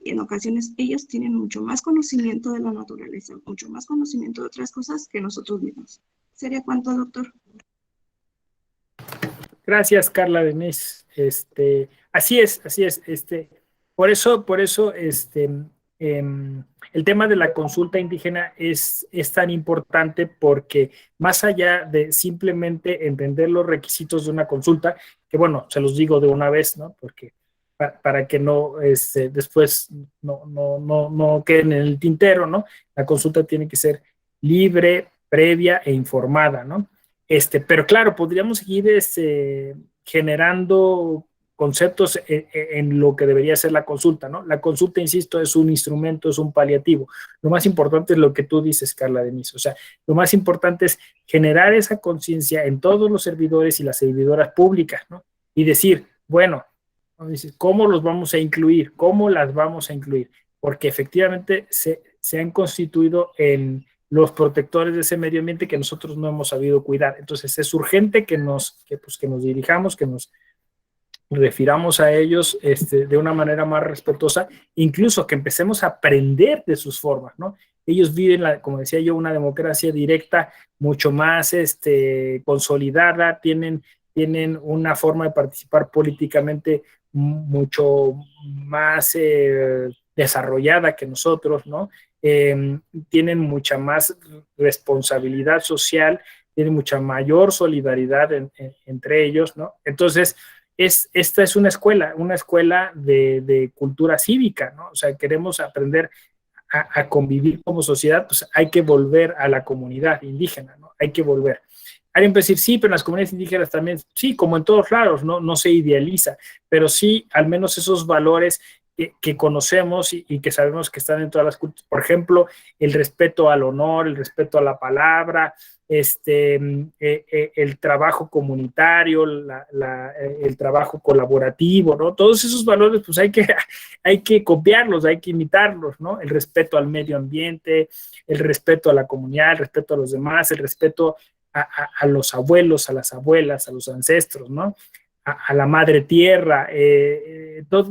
y en ocasiones ellos tienen mucho más conocimiento de la naturaleza, mucho más conocimiento de otras cosas que nosotros mismos. ¿Sería cuánto, doctor? Gracias, Carla Denise. Así es. Por eso, el tema de la consulta indígena es tan importante, porque más allá de simplemente entender los requisitos de una consulta, que bueno, se los digo de una vez, ¿no? Porque para que no, después no queden en el tintero, ¿no? La consulta tiene que ser libre, previa e informada, ¿no? Pero claro, podríamos seguir generando conceptos en lo que debería ser la consulta, ¿no? La consulta, insisto, es un instrumento, es un paliativo. Lo más importante es lo que tú dices, Carla Denise. O sea, lo más importante es generar esa conciencia en todos los servidores y las servidoras públicas, ¿no? Y decir, bueno, ¿cómo los vamos a incluir? ¿Cómo las vamos a incluir? Porque efectivamente se han constituido en los protectores de ese medio ambiente que nosotros no hemos sabido cuidar. Entonces es urgente que nos dirijamos, que nos refiramos a ellos de una manera más respetuosa, incluso que empecemos a aprender de sus formas, ¿no? Ellos viven, como decía yo, una democracia directa mucho más consolidada, tienen una forma de participar políticamente mucho más desarrollada que nosotros, ¿no? Tienen mucha más responsabilidad social, tienen mucha mayor solidaridad entre ellos, ¿no? Entonces, esta es una escuela de cultura cívica, ¿no? O sea, queremos aprender a convivir como sociedad, pues hay que volver a la comunidad indígena, ¿no? Hay que volver. Alguien puede decir, sí, pero en las comunidades indígenas también, sí, como en todos lados, no se idealiza, pero sí, al menos esos valores que conocemos y que sabemos que están en todas las culturas. Por ejemplo, el respeto al honor, el respeto a la palabra, el trabajo comunitario, el trabajo colaborativo, ¿no? Todos esos valores, pues hay que copiarlos, hay que imitarlos, ¿no? El respeto al medio ambiente, el respeto a la comunidad, el respeto a los demás, el respeto a los abuelos, a las abuelas, a los ancestros, ¿no? A la madre tierra,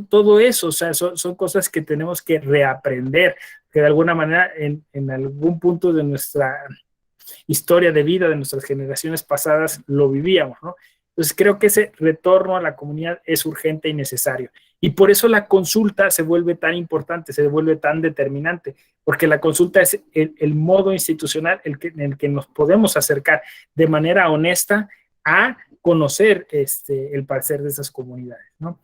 todo eso, o sea, son cosas que tenemos que reaprender, que de alguna manera en algún punto de nuestra historia de vida, de nuestras generaciones pasadas, lo vivíamos, ¿no? Entonces creo que ese retorno a la comunidad es urgente y necesario. Y por eso la consulta se vuelve tan importante, se vuelve tan determinante, porque la consulta es el modo institucional en el que nos podemos acercar de manera honesta a conocer el parecer de esas comunidades, ¿no?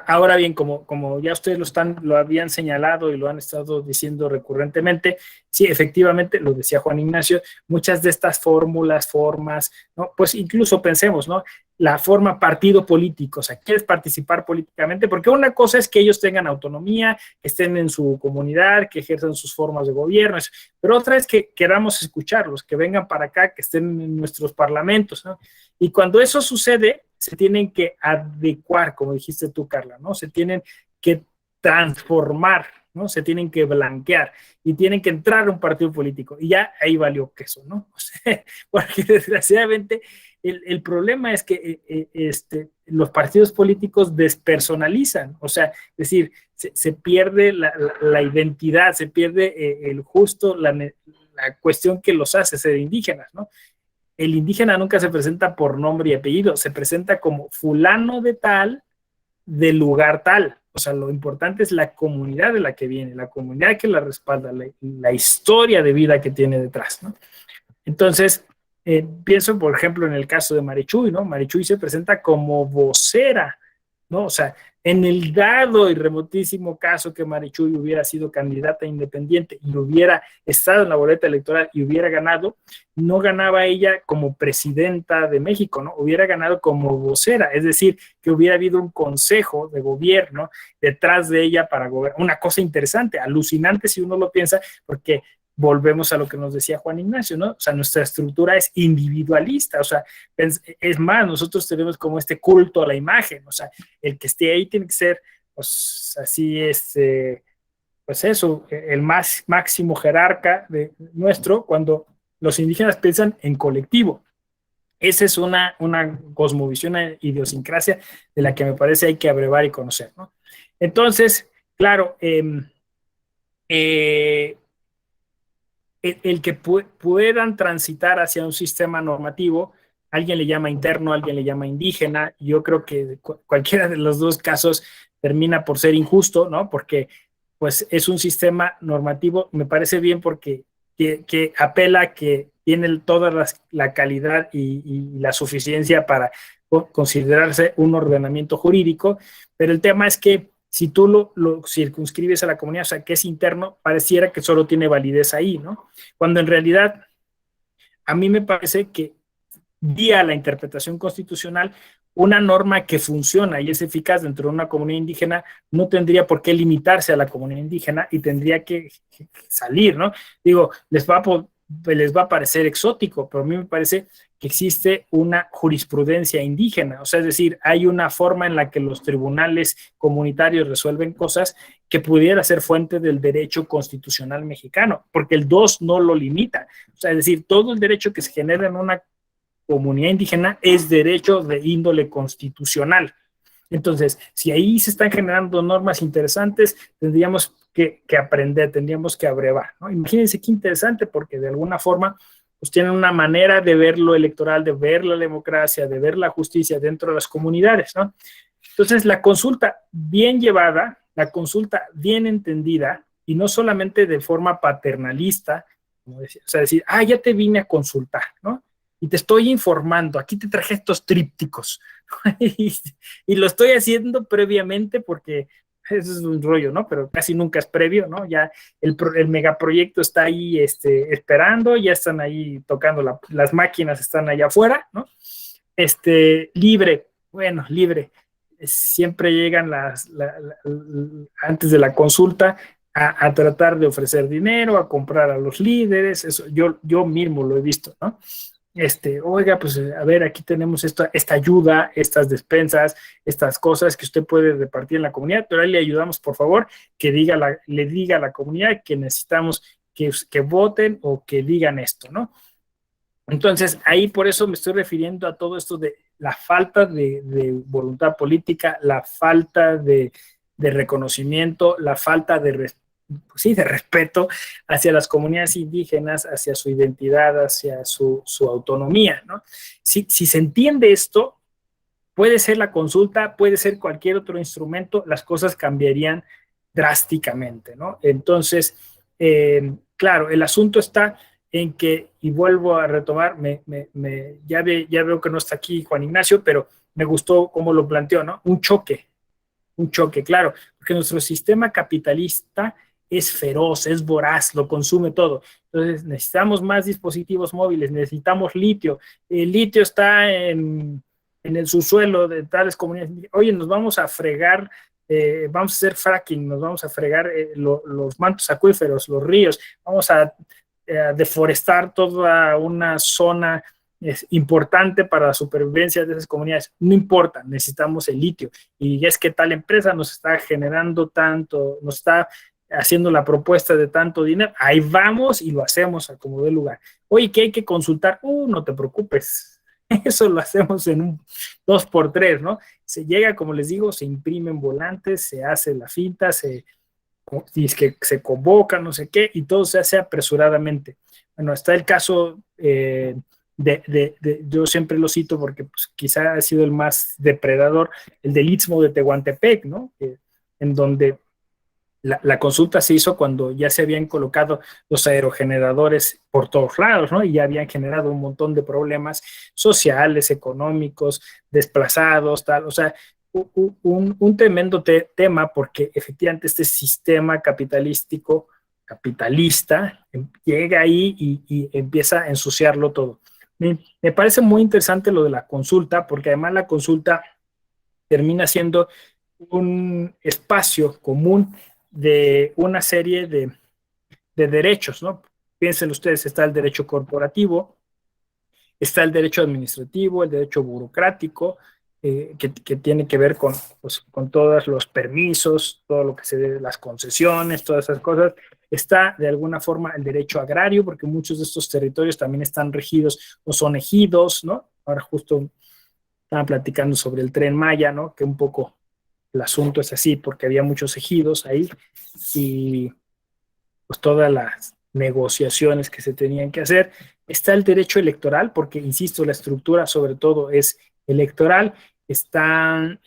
Ahora bien, como ya ustedes lo habían señalado y lo han estado diciendo recurrentemente, sí, efectivamente, lo decía Juan Ignacio, muchas de estas fórmulas, formas, ¿no? Pues incluso pensemos, ¿no? La forma partido político, o sea, ¿quieres participar políticamente? Porque una cosa es que ellos tengan autonomía, que estén en su comunidad, que ejerzan sus formas de gobierno, pero otra es que queramos escucharlos, que vengan para acá, que estén en nuestros parlamentos, ¿no? Y cuando eso sucede, se tienen que adecuar, como dijiste tú, Carla, ¿no? Se tienen que transformar, ¿no? Se tienen que blanquear y tienen que entrar a un partido político. Y ya ahí valió queso, ¿no? O sea, porque desgraciadamente el problema es que los partidos políticos despersonalizan, o sea, es decir, se pierde la identidad, se pierde la cuestión que los hace ser indígenas, ¿no? El indígena nunca se presenta por nombre y apellido, se presenta como fulano de tal, de lugar tal. O sea, lo importante es la comunidad de la que viene, la comunidad que la respalda, la historia de vida que tiene detrás, ¿no? Entonces, pienso, por ejemplo, en el caso de Marichuy, ¿no? Marichuy se presenta como vocera, ¿no? O sea, en el dado y remotísimo caso que Marichuy hubiera sido candidata independiente y hubiera estado en la boleta electoral y hubiera ganado, no ganaba ella como presidenta de México, ¿no? Hubiera ganado como vocera, es decir, que hubiera habido un consejo de gobierno detrás de ella para gobernar. Una cosa interesante, alucinante si uno lo piensa, porque volvemos a lo que nos decía Juan Ignacio, ¿no? O sea, nuestra estructura es individualista, o sea, es más, nosotros tenemos como este culto a la imagen, o sea, el que esté ahí tiene que ser, pues, así, pues eso, el máximo jerarca de nuestro, cuando los indígenas piensan en colectivo. Esa es una cosmovisión, una idiosincrasia de la que me parece hay que abrevar y conocer, ¿no? Entonces, claro, el que puedan transitar hacia un sistema normativo, alguien le llama interno, alguien le llama indígena, yo creo que cualquiera de los dos casos termina por ser injusto, ¿no? Porque pues es un sistema normativo, me parece bien porque que apela a que tiene toda la calidad y la suficiencia para considerarse un ordenamiento jurídico, pero el tema es que si tú lo circunscribes a la comunidad, o sea, que es interno, pareciera que solo tiene validez ahí, ¿no? Cuando en realidad, a mí me parece que vía la interpretación constitucional, una norma que funciona y es eficaz dentro de una comunidad indígena no tendría por qué limitarse a la comunidad indígena y tendría que salir, ¿no? Digo, les va a parecer exótico, pero a mí me parece que existe una jurisprudencia indígena, o sea, es decir, hay una forma en la que los tribunales comunitarios resuelven cosas que pudiera ser fuente del derecho constitucional mexicano, porque el 2 no lo limita, o sea, es decir, todo el derecho que se genera en una comunidad indígena es derecho de índole constitucional. Entonces, si ahí se están generando normas interesantes, tendríamos que aprender, tendríamos que abrevar, ¿no? Imagínense qué interesante, porque de alguna forma pues tienen una manera de ver lo electoral, de ver la democracia, de ver la justicia dentro de las comunidades, ¿no? Entonces, la consulta bien llevada, la consulta bien entendida, y no solamente de forma paternalista, como decía, o sea, decir, ya te vine a consultar, ¿no? Y te estoy informando, aquí te traje estos trípticos, y lo estoy haciendo previamente porque eso es un rollo, ¿no? Pero casi nunca es previo, ¿no? Ya el megaproyecto está ahí esperando, ya están ahí tocando, las máquinas están allá afuera, ¿no? Libre, bueno, libre. Siempre llegan antes de la consulta a tratar de ofrecer dinero, a comprar a los líderes, eso yo mismo lo he visto, ¿no? Oiga, pues a ver, aquí tenemos esta ayuda, estas despensas, estas cosas que usted puede repartir en la comunidad, pero ahí le ayudamos, por favor, que le diga a la comunidad que necesitamos que voten o que digan esto, ¿no? Entonces, ahí por eso me estoy refiriendo a todo esto de la falta de voluntad política, la falta de reconocimiento, la falta de respeto hacia las comunidades indígenas, hacia su identidad, hacia su autonomía, ¿no? Si se entiende esto, puede ser la consulta, puede ser cualquier otro instrumento, las cosas cambiarían drásticamente, ¿no? Entonces, claro, el asunto está en que, y vuelvo a retomar, ya veo que no está aquí Juan Ignacio, pero me gustó cómo lo planteó, ¿no? Un choque, claro, porque nuestro sistema capitalista es feroz, es voraz, lo consume todo. Entonces necesitamos más dispositivos móviles, necesitamos litio. El litio está en el subsuelo de tales comunidades. Oye, nos vamos a fregar, vamos a hacer fracking, nos vamos a fregar los mantos acuíferos, los ríos, vamos a deforestar toda una zona es importante para la supervivencia de esas comunidades. No importa, necesitamos el litio. Y es que tal empresa nos está generando tanto, nos está haciendo la propuesta de tanto dinero, ahí vamos y lo hacemos a como dé lugar. Oye, ¿qué hay que consultar? No te preocupes, eso lo hacemos en un 2x3, ¿no? Se llega, como les digo, se imprimen volantes, se hace la finta, dice que se convoca, no sé qué, y todo se hace apresuradamente. Bueno, está el caso yo siempre lo cito porque pues, quizá ha sido el más depredador, el del Istmo de Tehuantepec, ¿no? En donde la consulta se hizo cuando ya se habían colocado los aerogeneradores por todos lados, ¿no? Y ya habían generado un montón de problemas sociales, económicos, desplazados, tal. O sea, un tremendo tema porque efectivamente este sistema capitalista, llega ahí y empieza a ensuciarlo todo. Me parece muy interesante lo de la consulta, porque además la consulta termina siendo un espacio común de una serie de derechos, ¿no? Piensen ustedes, está el derecho corporativo, está el derecho administrativo, el derecho burocrático, que tiene que ver pues, con todos los permisos, todo lo que se debe, las concesiones, todas esas cosas. Está de alguna forma el derecho agrario, porque muchos de estos territorios también están regidos o son ejidos, ¿no? Ahora justo estaban platicando sobre el Tren Maya, ¿no? Que un poco el asunto es así, porque había muchos ejidos ahí y pues todas las negociaciones que se tenían que hacer. Está el derecho electoral, porque, insisto, la estructura sobre todo es electoral. Está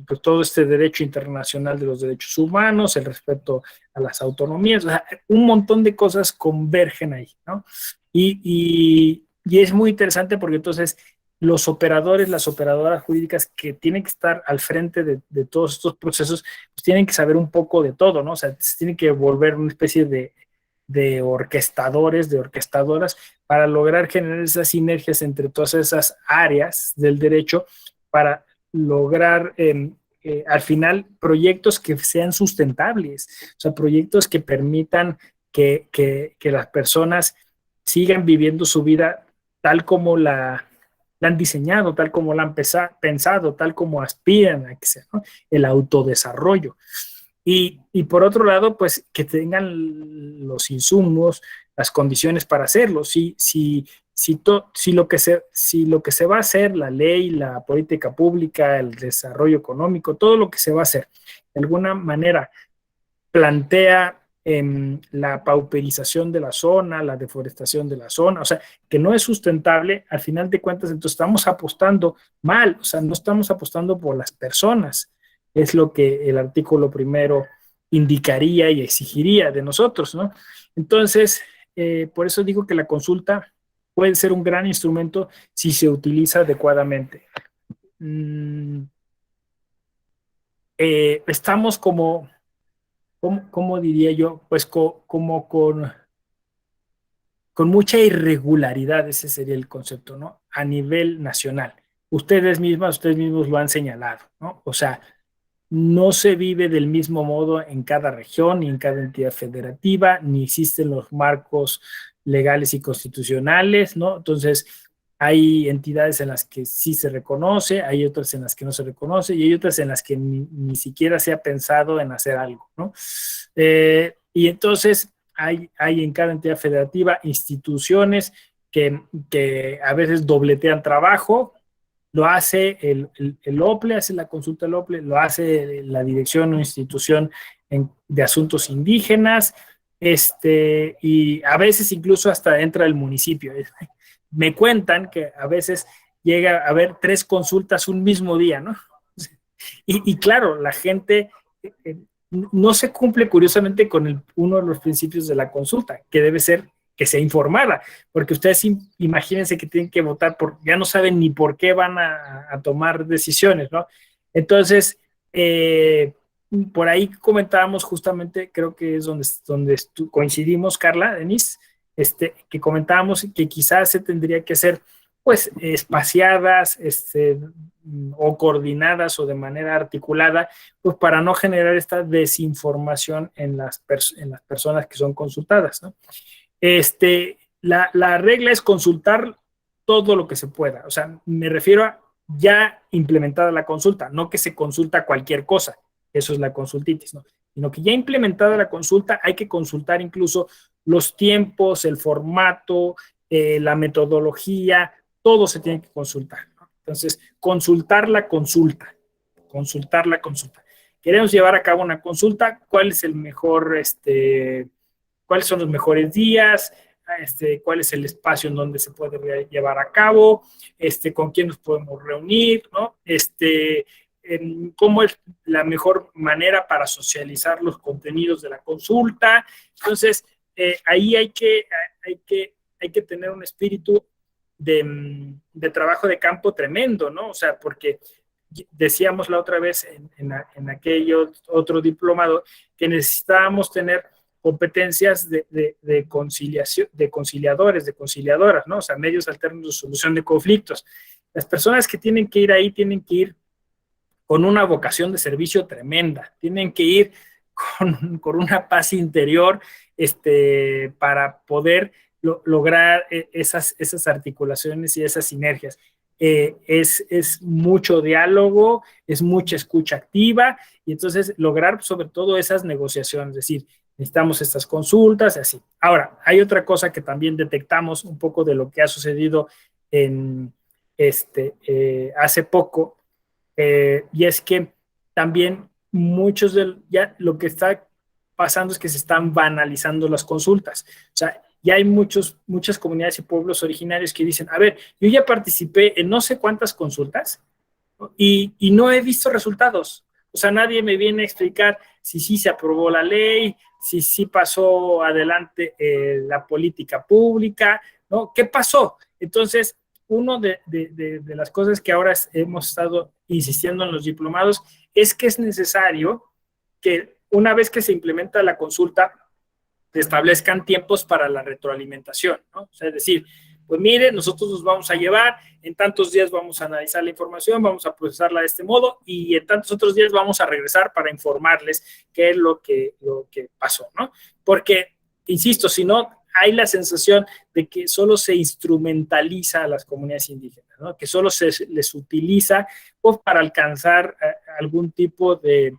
pues, todo este derecho internacional de los derechos humanos, el respeto a las autonomías, o sea, un montón de cosas convergen ahí, ¿no? Y es muy interesante porque entonces los operadores, las operadoras jurídicas que tienen que estar al frente de todos estos procesos, pues tienen que saber un poco de todo, ¿no? O sea, se tienen que volver una especie de orquestadores, de orquestadoras, para lograr generar esas sinergias entre todas esas áreas del derecho, para lograr al final proyectos que sean sustentables, o sea, proyectos que permitan que las personas sigan viviendo su vida tal como la han diseñado, tal como la han pensado, tal como aspiran a que sea, ¿no? El autodesarrollo. Y por otro lado, pues que tengan los insumos, las condiciones para hacerlo. Si lo que se va a hacer, la ley, la política pública, el desarrollo económico, todo lo que se va a hacer, de alguna manera plantea la pauperización de la zona, la deforestación de la zona, o sea, que no es sustentable, al final de cuentas, entonces estamos apostando mal, o sea, no estamos apostando por las personas, es lo que el artículo primero indicaría y exigiría de nosotros, ¿no? Entonces, por eso digo que la consulta puede ser un gran instrumento si se utiliza adecuadamente. Estamos como ¿cómo diría yo? Pues como con mucha irregularidad, ese sería el concepto, ¿no? A nivel nacional. Ustedes mismos lo han señalado, ¿no? O sea, no se vive del mismo modo en cada región ni en cada entidad federativa, ni existen los marcos legales y constitucionales, ¿no? Entonces, hay entidades en las que sí se reconoce, hay otras en las que no se reconoce y hay otras en las que ni siquiera se ha pensado en hacer algo, ¿no? Y entonces hay en cada entidad federativa instituciones que a veces dobletean trabajo. Lo hace el OPLE, hace la consulta del OPLE, lo hace la dirección o institución de asuntos indígenas, y a veces incluso hasta entra el municipio. Me cuentan que a veces llega a haber 3 consultas un mismo día, ¿no? Y claro, la gente no se cumple curiosamente con uno de los principios de la consulta, que debe ser que sea informada, porque ustedes imagínense que tienen que votar ya no saben ni por qué van a tomar decisiones, ¿no? Entonces, por ahí comentábamos justamente, creo que es donde coincidimos, Carla, Denise, que comentábamos que quizás se tendría que hacer, pues, espaciadas, o coordinadas o de manera articulada, pues para no generar esta desinformación en las personas que son consultadas, ¿no? La regla es consultar todo lo que se pueda, o sea, me refiero a ya implementada la consulta, no que se consulta cualquier cosa, eso es la consultitis, ¿no? Sino que ya implementada la consulta hay que consultar incluso los tiempos, el formato, la metodología, todo se tiene que consultar, ¿no? Entonces, consultar la consulta. Queremos llevar a cabo una consulta, ¿cuál es el mejor, cuáles son los mejores días? Cuál es el espacio en donde se puede llevar a cabo, con quién nos podemos reunir, ¿no? Cómo es la mejor manera para socializar los contenidos de la consulta. Entonces, ahí hay que tener un espíritu de trabajo de campo tremendo, ¿no? O sea, porque decíamos la otra vez en aquel otro diplomado que necesitábamos tener competencias de conciliación, de conciliadores, de conciliadoras, ¿no? O sea, medios alternos de solución de conflictos. Las personas que tienen que ir ahí tienen que ir con una vocación de servicio tremenda, tienen que ir con una paz interior, para poder lograr esas articulaciones y esas sinergias. Es mucho diálogo, es mucha escucha activa, y entonces lograr sobre todo esas negociaciones, es decir, necesitamos estas consultas y así. Ahora, hay otra cosa que también detectamos un poco de lo que ha sucedido hace poco, y es que también ya lo que está pasando es que se están banalizando las consultas. O sea, ya hay muchas comunidades y pueblos originarios que dicen, a ver, yo ya participé en no sé cuántas consultas, ¿no? y no he visto resultados. O sea, nadie me viene a explicar si sí se aprobó la ley, si sí pasó adelante la política pública, ¿no? ¿Qué pasó? Entonces, una de las cosas que ahora hemos estado insistiendo en los diplomados es que es necesario que una vez que se implementa la consulta, se establezcan tiempos para la retroalimentación, ¿no? O sea, es decir, pues mire, nosotros nos vamos a llevar, en tantos días vamos a analizar la información, vamos a procesarla de este modo, y en tantos otros días vamos a regresar para informarles qué es lo que pasó, ¿no? Porque, insisto, si no, hay la sensación de que solo se instrumentaliza a las comunidades indígenas, ¿no? Que solo se les utiliza, pues, para alcanzar algún tipo de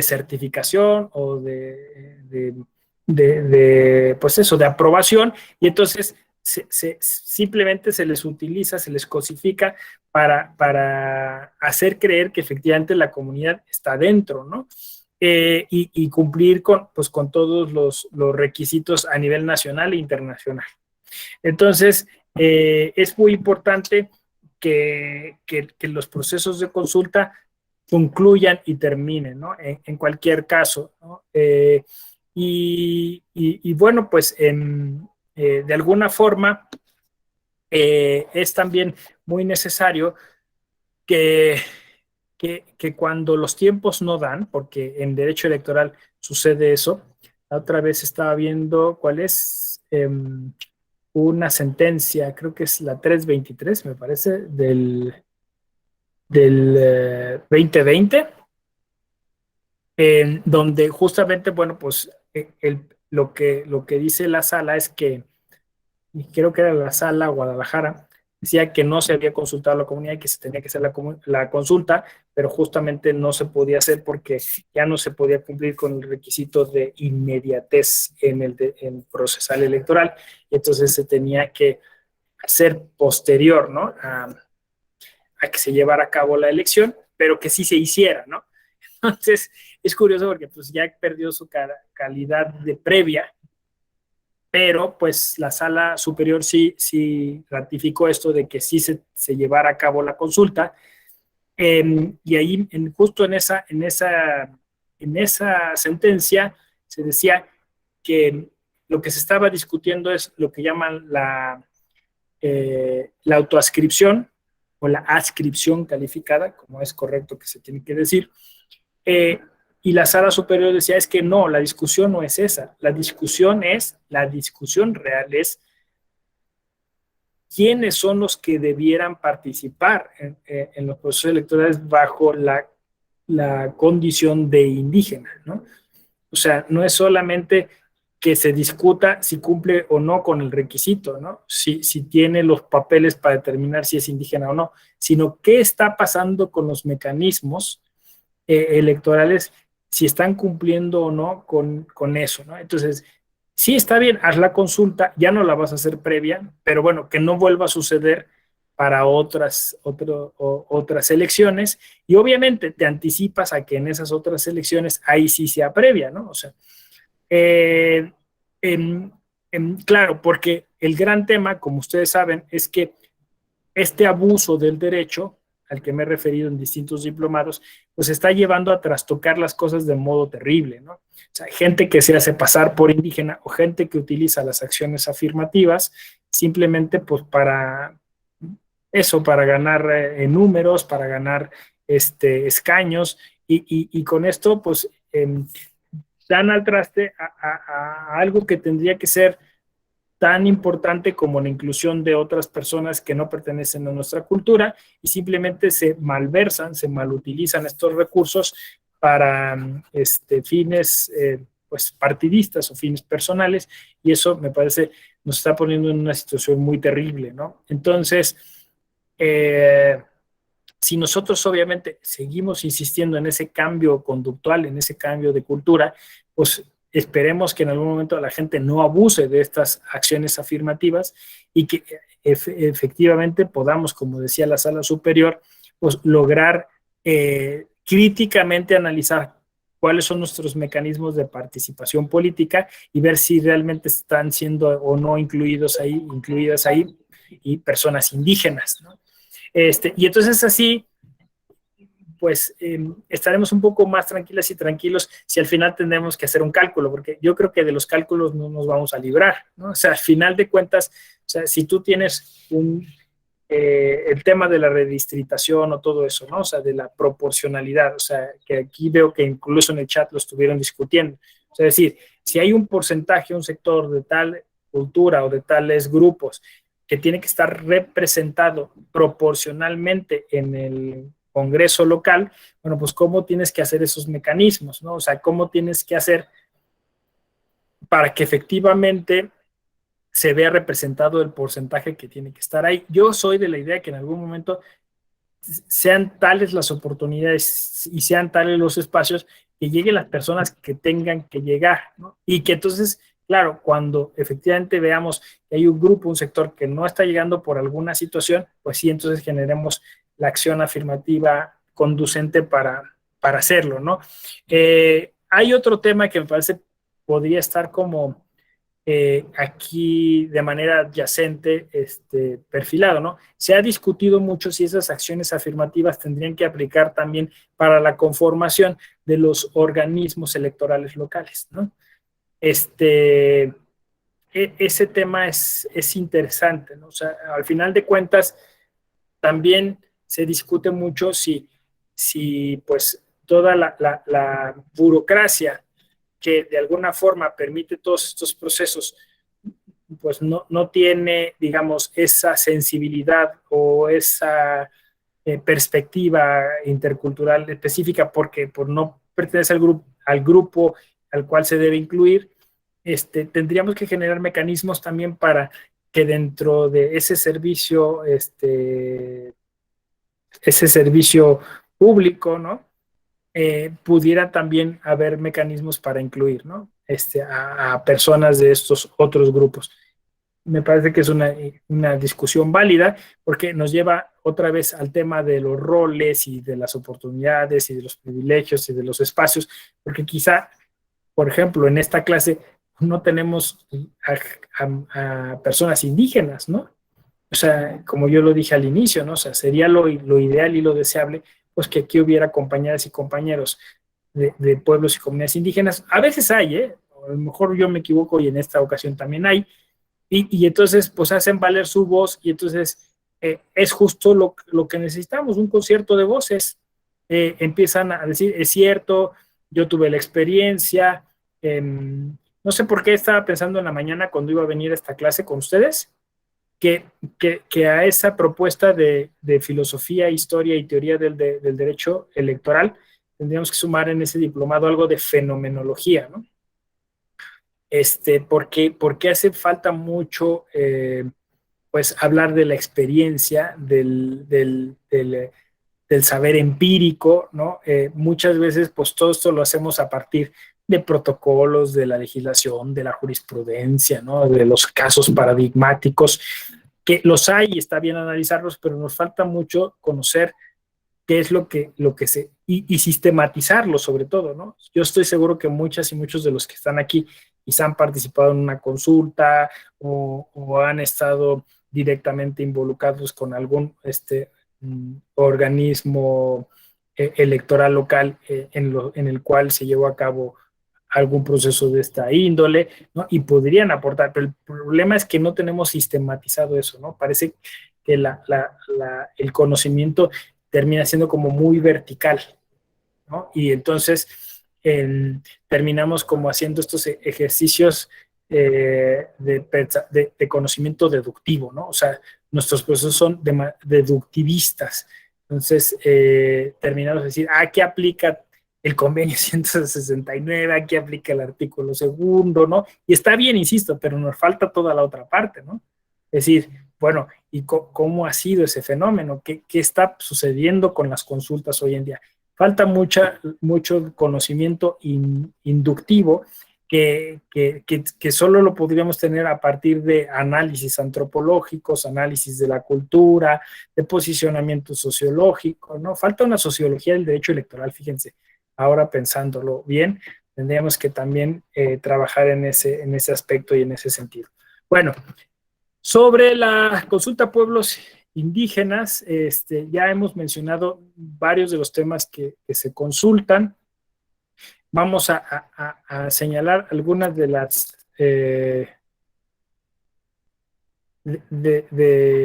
certificación o pues eso, de aprobación, y entonces simplemente se les utiliza, se les cosifica para hacer creer que efectivamente la comunidad está dentro, ¿no? Y cumplir con todos los requisitos a nivel nacional e internacional. Entonces, es muy importante que los procesos de consulta concluyan y terminen, ¿no? En cualquier caso, ¿no? Y bueno, pues de alguna forma es también muy necesario que cuando los tiempos no dan, porque en derecho electoral sucede eso. La otra vez estaba viendo cuál es una sentencia, creo que es la 323, me parece, del 2020, donde justamente, bueno, pues lo que dice la sala es que, y creo que era la sala Guadalajara, decía que no se había consultado a la comunidad y que se tenía que hacer la consulta, pero justamente no se podía hacer porque ya no se podía cumplir con el requisito de inmediatez en el procesal electoral, y entonces se tenía que hacer posterior, ¿no? A que se llevara a cabo la elección, pero que sí se hiciera, ¿no? Entonces, es curioso porque pues ya perdió su calidad de previa, pero pues la sala superior sí ratificó esto de que sí se llevara a cabo la consulta, y ahí justo en esa sentencia se decía que lo que se estaba discutiendo es lo que llaman la autoascripción o la adscripción calificada, como es correcto que se tiene que decir, y la sala superior decía, es que no, la discusión no es esa, la discusión real es quiénes son los que debieran participar en los procesos electorales bajo la condición de indígena, ¿no? O sea, no es solamente que se discuta si cumple o no con el requisito, ¿no? Si tiene los papeles para determinar si es indígena o no, sino qué está pasando con los mecanismos electorales, si están cumpliendo o no con eso, ¿no? Entonces, sí está bien, haz la consulta, ya no la vas a hacer previa, pero bueno, que no vuelva a suceder para otras elecciones, y obviamente te anticipas a que en esas otras elecciones ahí sí sea previa, ¿no? O sea, claro, porque el gran tema, como ustedes saben, es que este abuso del derecho, al que me he referido en distintos diplomados, pues está llevando a trastocar las cosas de modo terrible, ¿no? O sea, gente que se hace pasar por indígena o gente que utiliza las acciones afirmativas simplemente pues para eso, para ganar números, para ganar escaños, y con esto pues dan al traste a algo que tendría que ser tan importante como la inclusión de otras personas que no pertenecen a nuestra cultura, y simplemente se malversan, se malutilizan estos recursos para fines pues partidistas o fines personales, y eso me parece nos está poniendo en una situación muy terrible, ¿no? Entonces, si nosotros obviamente seguimos insistiendo en ese cambio conductual, en ese cambio de cultura, pues esperemos que en algún momento la gente no abuse de estas acciones afirmativas y que efectivamente podamos, como decía la sala superior, pues lograr críticamente analizar cuáles son nuestros mecanismos de participación política y ver si realmente están siendo o no incluidas ahí y personas indígenas, ¿no? Y entonces así, pues estaremos un poco más tranquilas y tranquilos si al final tendremos que hacer un cálculo, porque yo creo que de los cálculos no nos vamos a librar, ¿no? O sea, al final de cuentas, o sea, si tú tienes el tema de la redistritación o todo eso, ¿no? O sea, de la proporcionalidad, o sea, que aquí veo que incluso en el chat lo estuvieron discutiendo. O sea, es decir, si hay un porcentaje, un sector de tal cultura o de tales grupos que tiene que estar representado proporcionalmente en el Congreso local, bueno, pues cómo tienes que hacer esos mecanismos, ¿no? O sea, cómo tienes que hacer para que efectivamente se vea representado el porcentaje que tiene que estar ahí. Yo soy de la idea que en algún momento sean tales las oportunidades y sean tales los espacios que lleguen las personas que tengan que llegar, ¿no? Y que entonces, claro, cuando efectivamente veamos que hay un grupo, un sector que no está llegando por alguna situación, pues sí, entonces generemos la acción afirmativa conducente para hacerlo, ¿no? Hay otro tema que me parece podría estar como aquí de manera adyacente perfilado, ¿no? Se ha discutido mucho si esas acciones afirmativas tendrían que aplicar también para la conformación de los organismos electorales locales, ¿no? Ese tema es interesante, ¿no? O sea, al final de cuentas, también se discute mucho si pues toda la burocracia que de alguna forma permite todos estos procesos, pues no tiene, digamos, esa sensibilidad o esa perspectiva intercultural específica, porque por no pertenecer al grupo al cual se debe incluir, tendríamos que generar mecanismos también para que dentro de ese servicio público, ¿no? Pudiera también haber mecanismos para incluir, ¿no? A personas de estos otros grupos. Me parece que es una discusión válida porque nos lleva otra vez al tema de los roles y de las oportunidades y de los privilegios y de los espacios, porque quizá, por ejemplo, en esta clase no tenemos a personas indígenas, ¿no? O sea, como yo lo dije al inicio, ¿no? O sea, sería lo ideal y lo deseable, pues que aquí hubiera compañeras y compañeros de pueblos y comunidades indígenas. A veces hay, a lo mejor yo me equivoco y en esta ocasión también hay, y entonces pues hacen valer su voz y entonces es justo lo que necesitamos, un concierto de voces. Empiezan a decir, es cierto, yo tuve la experiencia, no sé por qué estaba pensando en la mañana cuando iba a venir a esta clase con ustedes, que a esa propuesta de filosofía, historia y teoría del derecho electoral tendríamos que sumar en ese diplomado algo de fenomenología, ¿no? Porque hace falta mucho, pues, hablar de la experiencia, del saber empírico, ¿no? Muchas veces, pues, todo esto lo hacemos a partir de protocolos, de la legislación, de la jurisprudencia, ¿no? De los casos paradigmáticos, que los hay y está bien analizarlos, pero nos falta mucho conocer qué es y sistematizarlo sobre todo, ¿no? Yo estoy seguro que muchas y muchos de los que están aquí quizá han participado en una consulta o han estado directamente involucrados con algún organismo electoral local en el cual se llevó a cabo algún proceso de esta índole, ¿no? Y podrían aportar, pero el problema es que no tenemos sistematizado eso, ¿no? Parece que el conocimiento termina siendo como muy vertical, ¿no? Y entonces terminamos como haciendo estos ejercicios de conocimiento deductivo, ¿no? O sea, nuestros procesos son deductivistas. Entonces, terminamos de decir, ¿qué aplica el convenio 169? ¿Aquí aplica el artículo segundo? ¿No? Y está bien, insisto, pero nos falta toda la otra parte, ¿no? Es decir, bueno, ¿y cómo ha sido ese fenómeno? ¿Qué está sucediendo con las consultas hoy en día? Falta mucho conocimiento inductivo que solo lo podríamos tener a partir de análisis antropológicos, análisis de la cultura, de posicionamiento sociológico, ¿no? Falta una sociología del derecho electoral, fíjense. Ahora pensándolo bien, tendríamos que también trabajar en ese aspecto y en ese sentido. Bueno, sobre la consulta a pueblos indígenas, ya hemos mencionado varios de los temas que se consultan. Vamos a señalar algunas de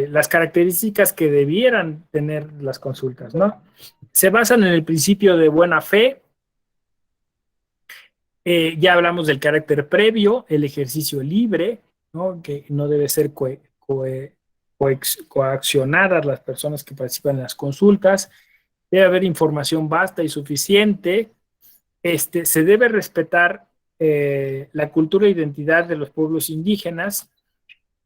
las características que debieran tener las consultas, ¿no? Se basan en el principio de buena fe. Ya hablamos del carácter previo, el ejercicio libre, ¿no? Que no debe ser coaccionadas las personas que participan en las consultas. Debe haber información vasta y suficiente. Se debe respetar la cultura e identidad de los pueblos indígenas.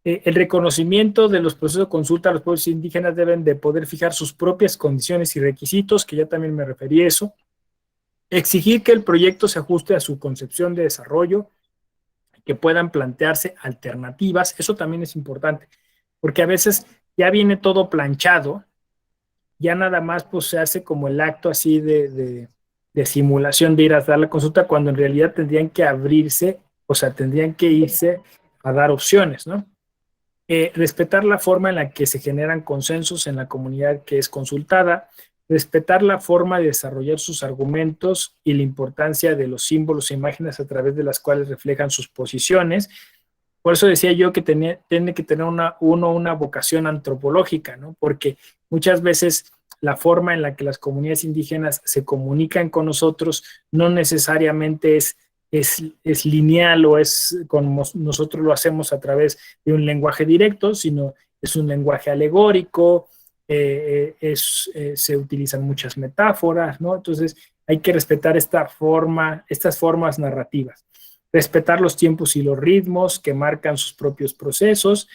El reconocimiento de los procesos de consulta a los pueblos indígenas deben de poder fijar sus propias condiciones y requisitos, que ya también me referí a eso. Exigir que el proyecto se ajuste a su concepción de desarrollo, que puedan plantearse alternativas, eso también es importante, porque a veces ya viene todo planchado, ya nada más pues se hace como el acto así de simulación de ir a dar la consulta, cuando en realidad tendrían que abrirse, o sea, tendrían que irse a dar opciones, ¿no? Respetar la forma en la que se generan consensos en la comunidad que es consultada, respetar la forma de desarrollar sus argumentos y la importancia de los símbolos e imágenes a través de las cuales reflejan sus posiciones. Por eso decía yo que tiene que tener una vocación antropológica, ¿no? Porque muchas veces la forma en la que las comunidades indígenas se comunican con nosotros no necesariamente es lineal o es como nosotros lo hacemos a través de un lenguaje directo, sino es un lenguaje alegórico, se utilizan muchas metáforas, ¿no? Entonces hay que respetar estas formas narrativas, respetar los tiempos y los ritmos que marcan sus propios procesos,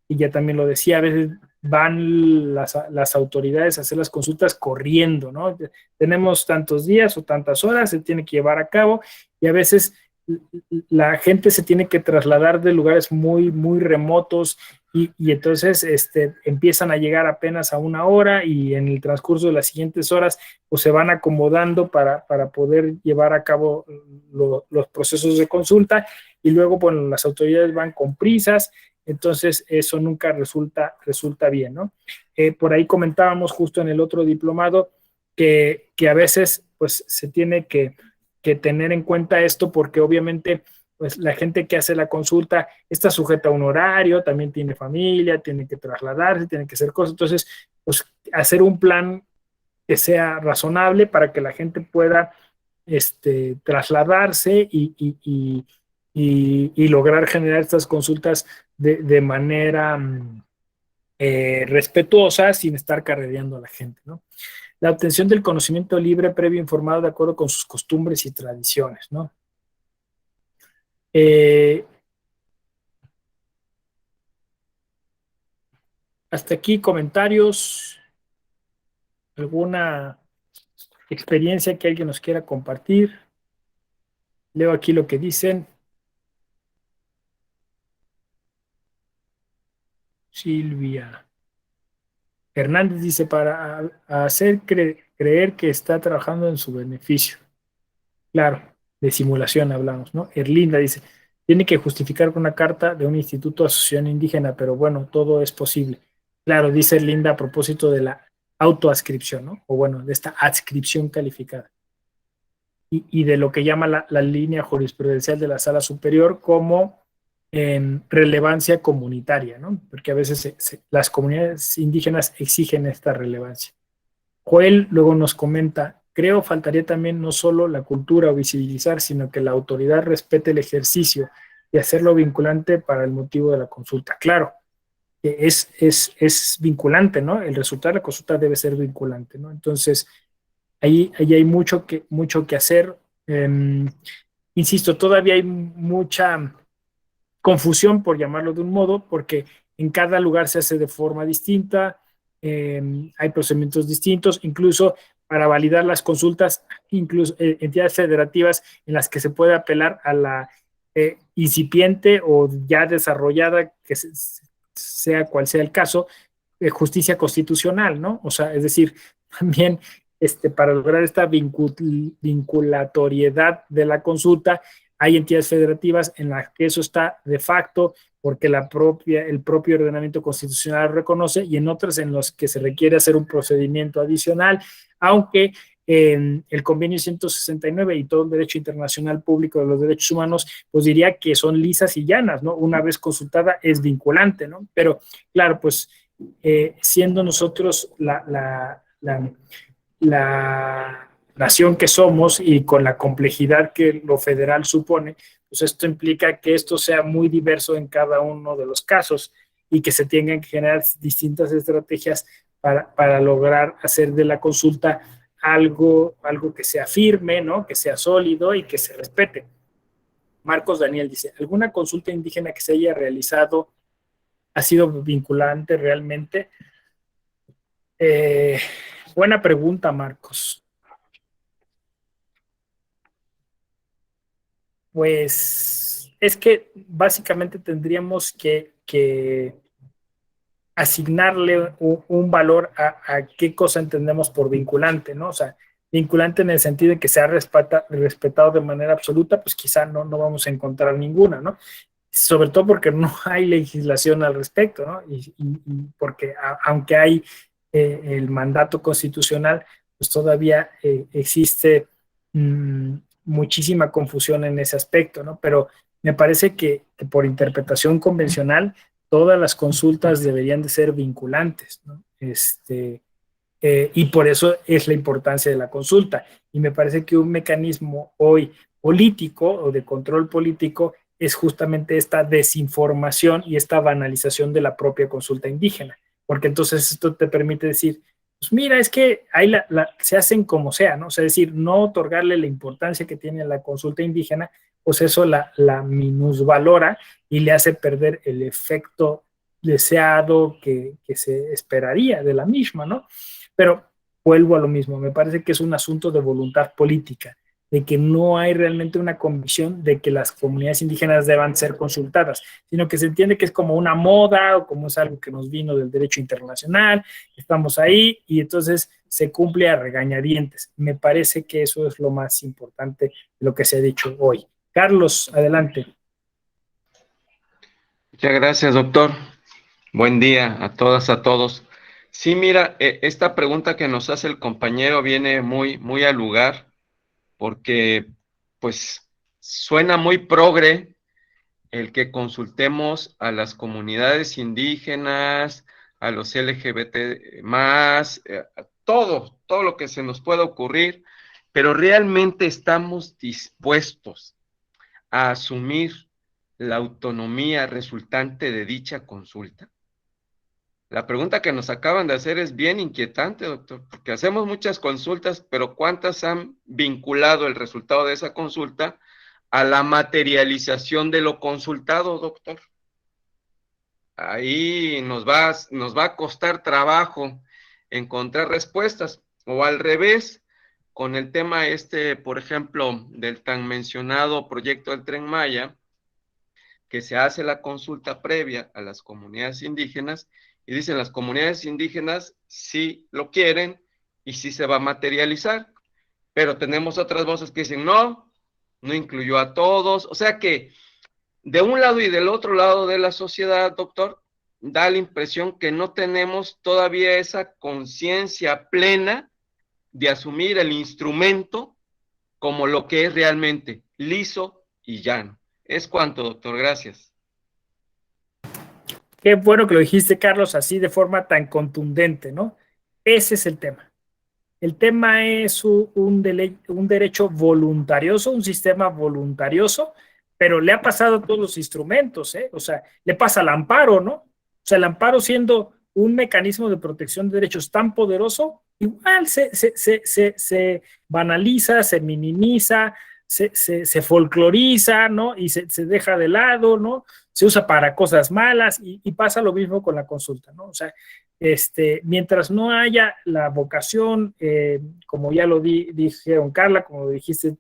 y ya también lo decía, a veces van las autoridades a hacer las consultas corriendo, ¿no? Tenemos tantos días o tantas horas, se tiene que llevar a cabo, y a veces la gente se tiene que trasladar de lugares muy, muy remotos, y entonces empiezan a llegar apenas a una hora, y en el transcurso de las siguientes horas pues se van acomodando para poder llevar a cabo los procesos de consulta, y luego bueno, las autoridades van con prisas. Entonces eso nunca resulta bien, ¿no? Por ahí comentábamos justo en el otro diplomado que a veces pues se tiene que tener en cuenta esto, porque obviamente pues la gente que hace la consulta está sujeta a un horario, también tiene familia, tiene que trasladarse, tiene que hacer cosas. Entonces, pues hacer un plan que sea razonable para que la gente pueda trasladarse y lograr generar estas consultas de manera respetuosa sin estar carrereando a la gente, ¿no? La obtención del conocimiento libre, previo, informado, de acuerdo con sus costumbres y tradiciones, ¿no? Hasta aquí comentarios, alguna experiencia que alguien nos quiera compartir. Leo aquí lo que dicen. Silvia Hernández dice, para hacer creer que está trabajando en su beneficio. Claro, de simulación hablamos, ¿no? Erlinda dice, tiene que justificar con una carta de un instituto de asociación indígena, pero bueno, todo es posible. Claro, dice Erlinda a propósito de la autoascripción, ¿no? O bueno, de esta adscripción calificada. Y de lo que llama la línea jurisprudencial de la Sala Superior como relevancia comunitaria, ¿no? Porque a veces las comunidades indígenas exigen esta relevancia. Joel luego nos comenta, creo faltaría también no solo la cultura o visibilizar, sino que la autoridad respete el ejercicio y hacerlo vinculante para el motivo de la consulta. Claro, es vinculante, ¿no? El resultado de la consulta debe ser vinculante, ¿no? Entonces, ahí hay mucho que hacer. Insisto, todavía hay mucha confusión, por llamarlo de un modo, porque en cada lugar se hace de forma distinta, hay procedimientos distintos, incluso para validar las consultas, incluso entidades federativas en las que se puede apelar a la incipiente o ya desarrollada, que sea cual sea el caso, justicia constitucional, ¿no? O sea, es decir, también para lograr esta vinculatoriedad de la consulta, hay entidades federativas en las que eso está de facto porque el propio ordenamiento constitucional lo reconoce, y en otras en las que se requiere hacer un procedimiento adicional, aunque el convenio 169 y todo el derecho internacional público de los derechos humanos, pues diría que son lisas y llanas, ¿no? Una vez consultada es vinculante, ¿no? Pero claro, pues siendo nosotros la nación que somos y con la complejidad que lo federal supone, pues esto implica que esto sea muy diverso en cada uno de los casos y que se tengan que generar distintas estrategias para lograr hacer de la consulta algo que sea firme, ¿no? Que sea sólido y que se respete. Marcos Daniel dice, ¿alguna consulta indígena que se haya realizado ha sido vinculante realmente? Buena pregunta, Marcos. Pues es que básicamente tendríamos que asignarle un valor a qué cosa entendemos por vinculante, ¿no? O sea, vinculante en el sentido de que sea respetado de manera absoluta, pues quizá no vamos a encontrar ninguna, ¿no? Sobre todo porque no hay legislación al respecto, ¿no? Y porque aunque hay el mandato constitucional, pues todavía existe muchísima confusión en ese aspecto, ¿no? Pero me parece que por interpretación convencional, todas las consultas deberían de ser vinculantes, ¿no? Y por eso es la importancia de la consulta. Y me parece que un mecanismo hoy político o de control político es justamente esta desinformación y esta banalización de la propia consulta indígena, porque entonces esto te permite decir, pues mira, es que ahí se hacen como sea, ¿no? O sea, es decir, no otorgarle la importancia que tiene la consulta indígena, pues eso la minusvalora y le hace perder el efecto deseado que se esperaría de la misma, ¿no? Pero vuelvo a lo mismo, me parece que es un asunto de voluntad política, de que no hay realmente una convicción de que las comunidades indígenas deban ser consultadas, sino que se entiende que es como una moda o como es algo que nos vino del derecho internacional, estamos ahí y entonces se cumple a regañadientes. Me parece que eso es lo más importante de lo que se ha dicho hoy. Carlos, adelante. Muchas gracias, doctor. Buen día a todas, a todos. Sí, mira, esta pregunta que nos hace el compañero viene muy al lugar, porque, pues, suena muy progre el que consultemos a las comunidades indígenas, a los LGBT más, todo lo que se nos pueda ocurrir, pero realmente estamos dispuestos a asumir la autonomía resultante de dicha consulta. La pregunta que nos acaban de hacer es bien inquietante, doctor, porque hacemos muchas consultas, pero ¿cuántas han vinculado el resultado de esa consulta a la materialización de lo consultado, doctor? Ahí nos va a costar trabajo encontrar respuestas, o al revés, con el tema por ejemplo, del tan mencionado proyecto del Tren Maya, que se hace la consulta previa a las comunidades indígenas y dicen las comunidades indígenas sí lo quieren y sí se va a materializar, pero tenemos otras voces que dicen no, no incluyó a todos, o sea que de un lado y del otro lado de la sociedad, doctor, da la impresión que no tenemos todavía esa conciencia plena de asumir el instrumento como lo que es realmente, liso y llano. Es cuanto, doctor, gracias. Qué bueno que lo dijiste, Carlos, así de forma tan contundente, ¿no? Ese es el tema. El tema es un derecho voluntarioso, un sistema voluntarioso, pero le ha pasado a todos los instrumentos, ¿eh? O sea, le pasa al amparo, ¿no? O sea, el amparo siendo un mecanismo de protección de derechos tan poderoso, igual se banaliza, se minimiza, se folcloriza, ¿no? Y se deja de lado, ¿no? Se usa para cosas malas y pasa lo mismo con la consulta, ¿no? O sea, mientras no haya la vocación, como ya lo dijeron Carla, como lo dijiste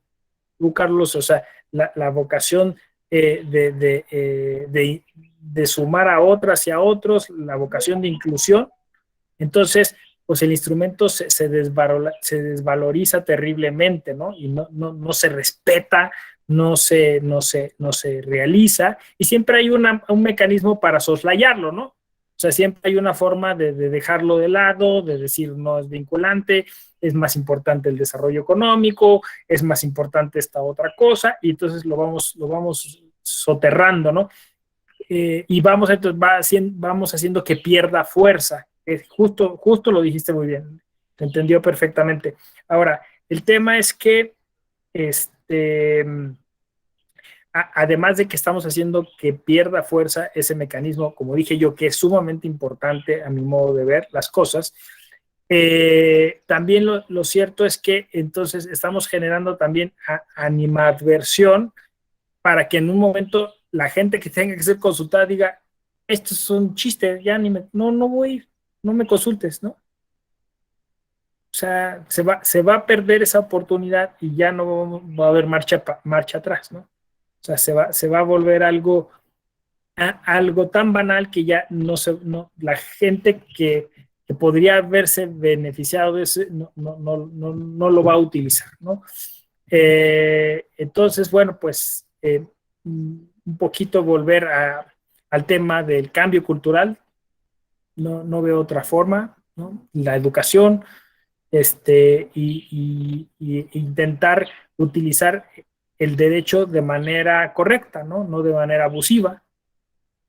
tú, Carlos, o sea, la vocación de sumar a otras y a otros, la vocación de inclusión, entonces, pues el instrumento se desvaloriza terriblemente, ¿no? Y no se respeta, no se realiza, y siempre hay un mecanismo para soslayarlo, ¿no? O sea, siempre hay una forma de dejarlo de lado, de decir no es vinculante, es más importante el desarrollo económico, es más importante esta otra cosa, y entonces lo vamos soterrando, ¿no? Y vamos haciendo que pierda fuerza. Justo lo dijiste muy bien, te entendió perfectamente. Ahora, el tema es que además de que estamos haciendo que pierda fuerza ese mecanismo, como dije yo, que es sumamente importante a mi modo de ver las cosas, también lo cierto es que entonces estamos generando también animadversión para que en un momento la gente que tenga que ser consultada diga, esto es un chiste, ya no voy a ir, no me consultes, ¿no? O sea, se va a perder esa oportunidad y ya no va a haber marcha atrás, ¿no? O sea, se va a volver algo tan banal que ya la gente que podría haberse beneficiado de eso no lo va a utilizar, ¿no? Entonces, bueno, pues un poquito volver al tema del cambio cultural, no veo otra forma, ¿no? La educación, y intentar utilizar el derecho de manera correcta, ¿no? De manera abusiva,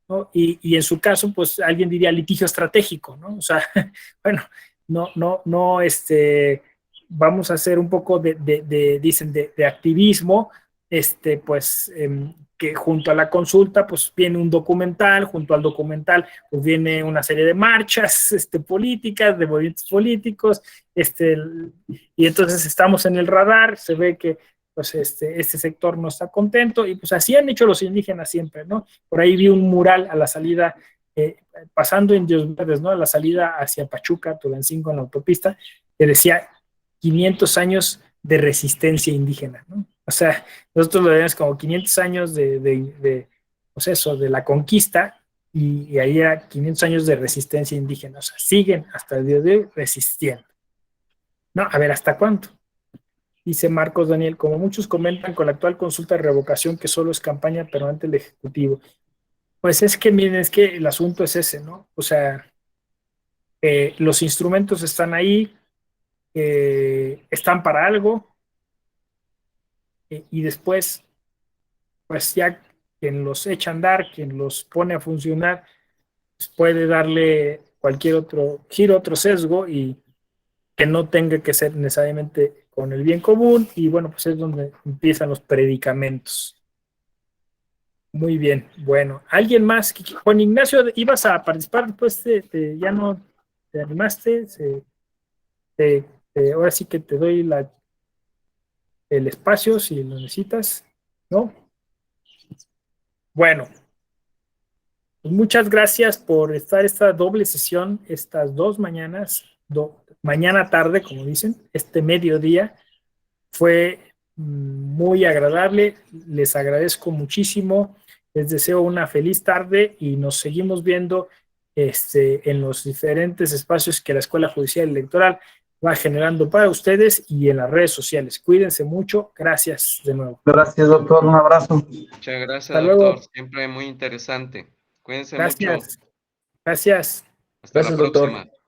¿no? Y en su caso, pues alguien diría litigio estratégico, ¿no? O sea, bueno, no, vamos a hacer un poco dicen, de activismo, pues, que junto a la consulta, pues viene un documental, junto al documental, pues viene una serie de marchas, políticas, de movimientos políticos, y entonces estamos en el radar, se ve que pues este sector no está contento, y pues así han hecho los indígenas siempre, ¿no? Por ahí vi un mural a la salida, pasando Indios Verdes, ¿no? A la salida hacia Pachuca, Tulancingo, en la autopista, que decía 500 años de resistencia indígena, ¿no? O sea, nosotros lo vemos como 500 años pues eso, de la conquista, y ahí era 500 años de resistencia indígena, o sea, siguen hasta el día de hoy resistiendo. No, a ver, ¿hasta cuánto? Dice Marcos Daniel, como muchos comentan con la actual consulta de revocación que solo es campaña permanente del Ejecutivo. Pues es que, miren, es que el asunto es ese, ¿no? O sea, los instrumentos están ahí, están para algo, y después pues ya quien los echa a andar, quien los pone a funcionar, pues puede darle cualquier otro giro, otro sesgo y que no tenga que ser necesariamente con el bien común, y bueno, pues es donde empiezan los predicamentos. Muy bien, bueno, ¿alguien más? Juan Ignacio, ¿ibas a participar después ya no te animaste? Ahora sí que te doy el espacio si lo necesitas, ¿no? Bueno, pues muchas gracias por estar esta doble sesión, estas 2 mañanas, mañana tarde, como dicen, este mediodía. Fue muy agradable, les agradezco muchísimo, les deseo una feliz tarde y nos seguimos viendo en los diferentes espacios que la Escuela Judicial Electoral va generando para ustedes y en las redes sociales. Cuídense mucho, gracias de nuevo. Gracias, doctor, un abrazo. Muchas gracias, Hasta doctor. luego. Siempre muy interesante. Cuídense Gracias. mucho. Gracias. Hasta Gracias, la doctor. próxima.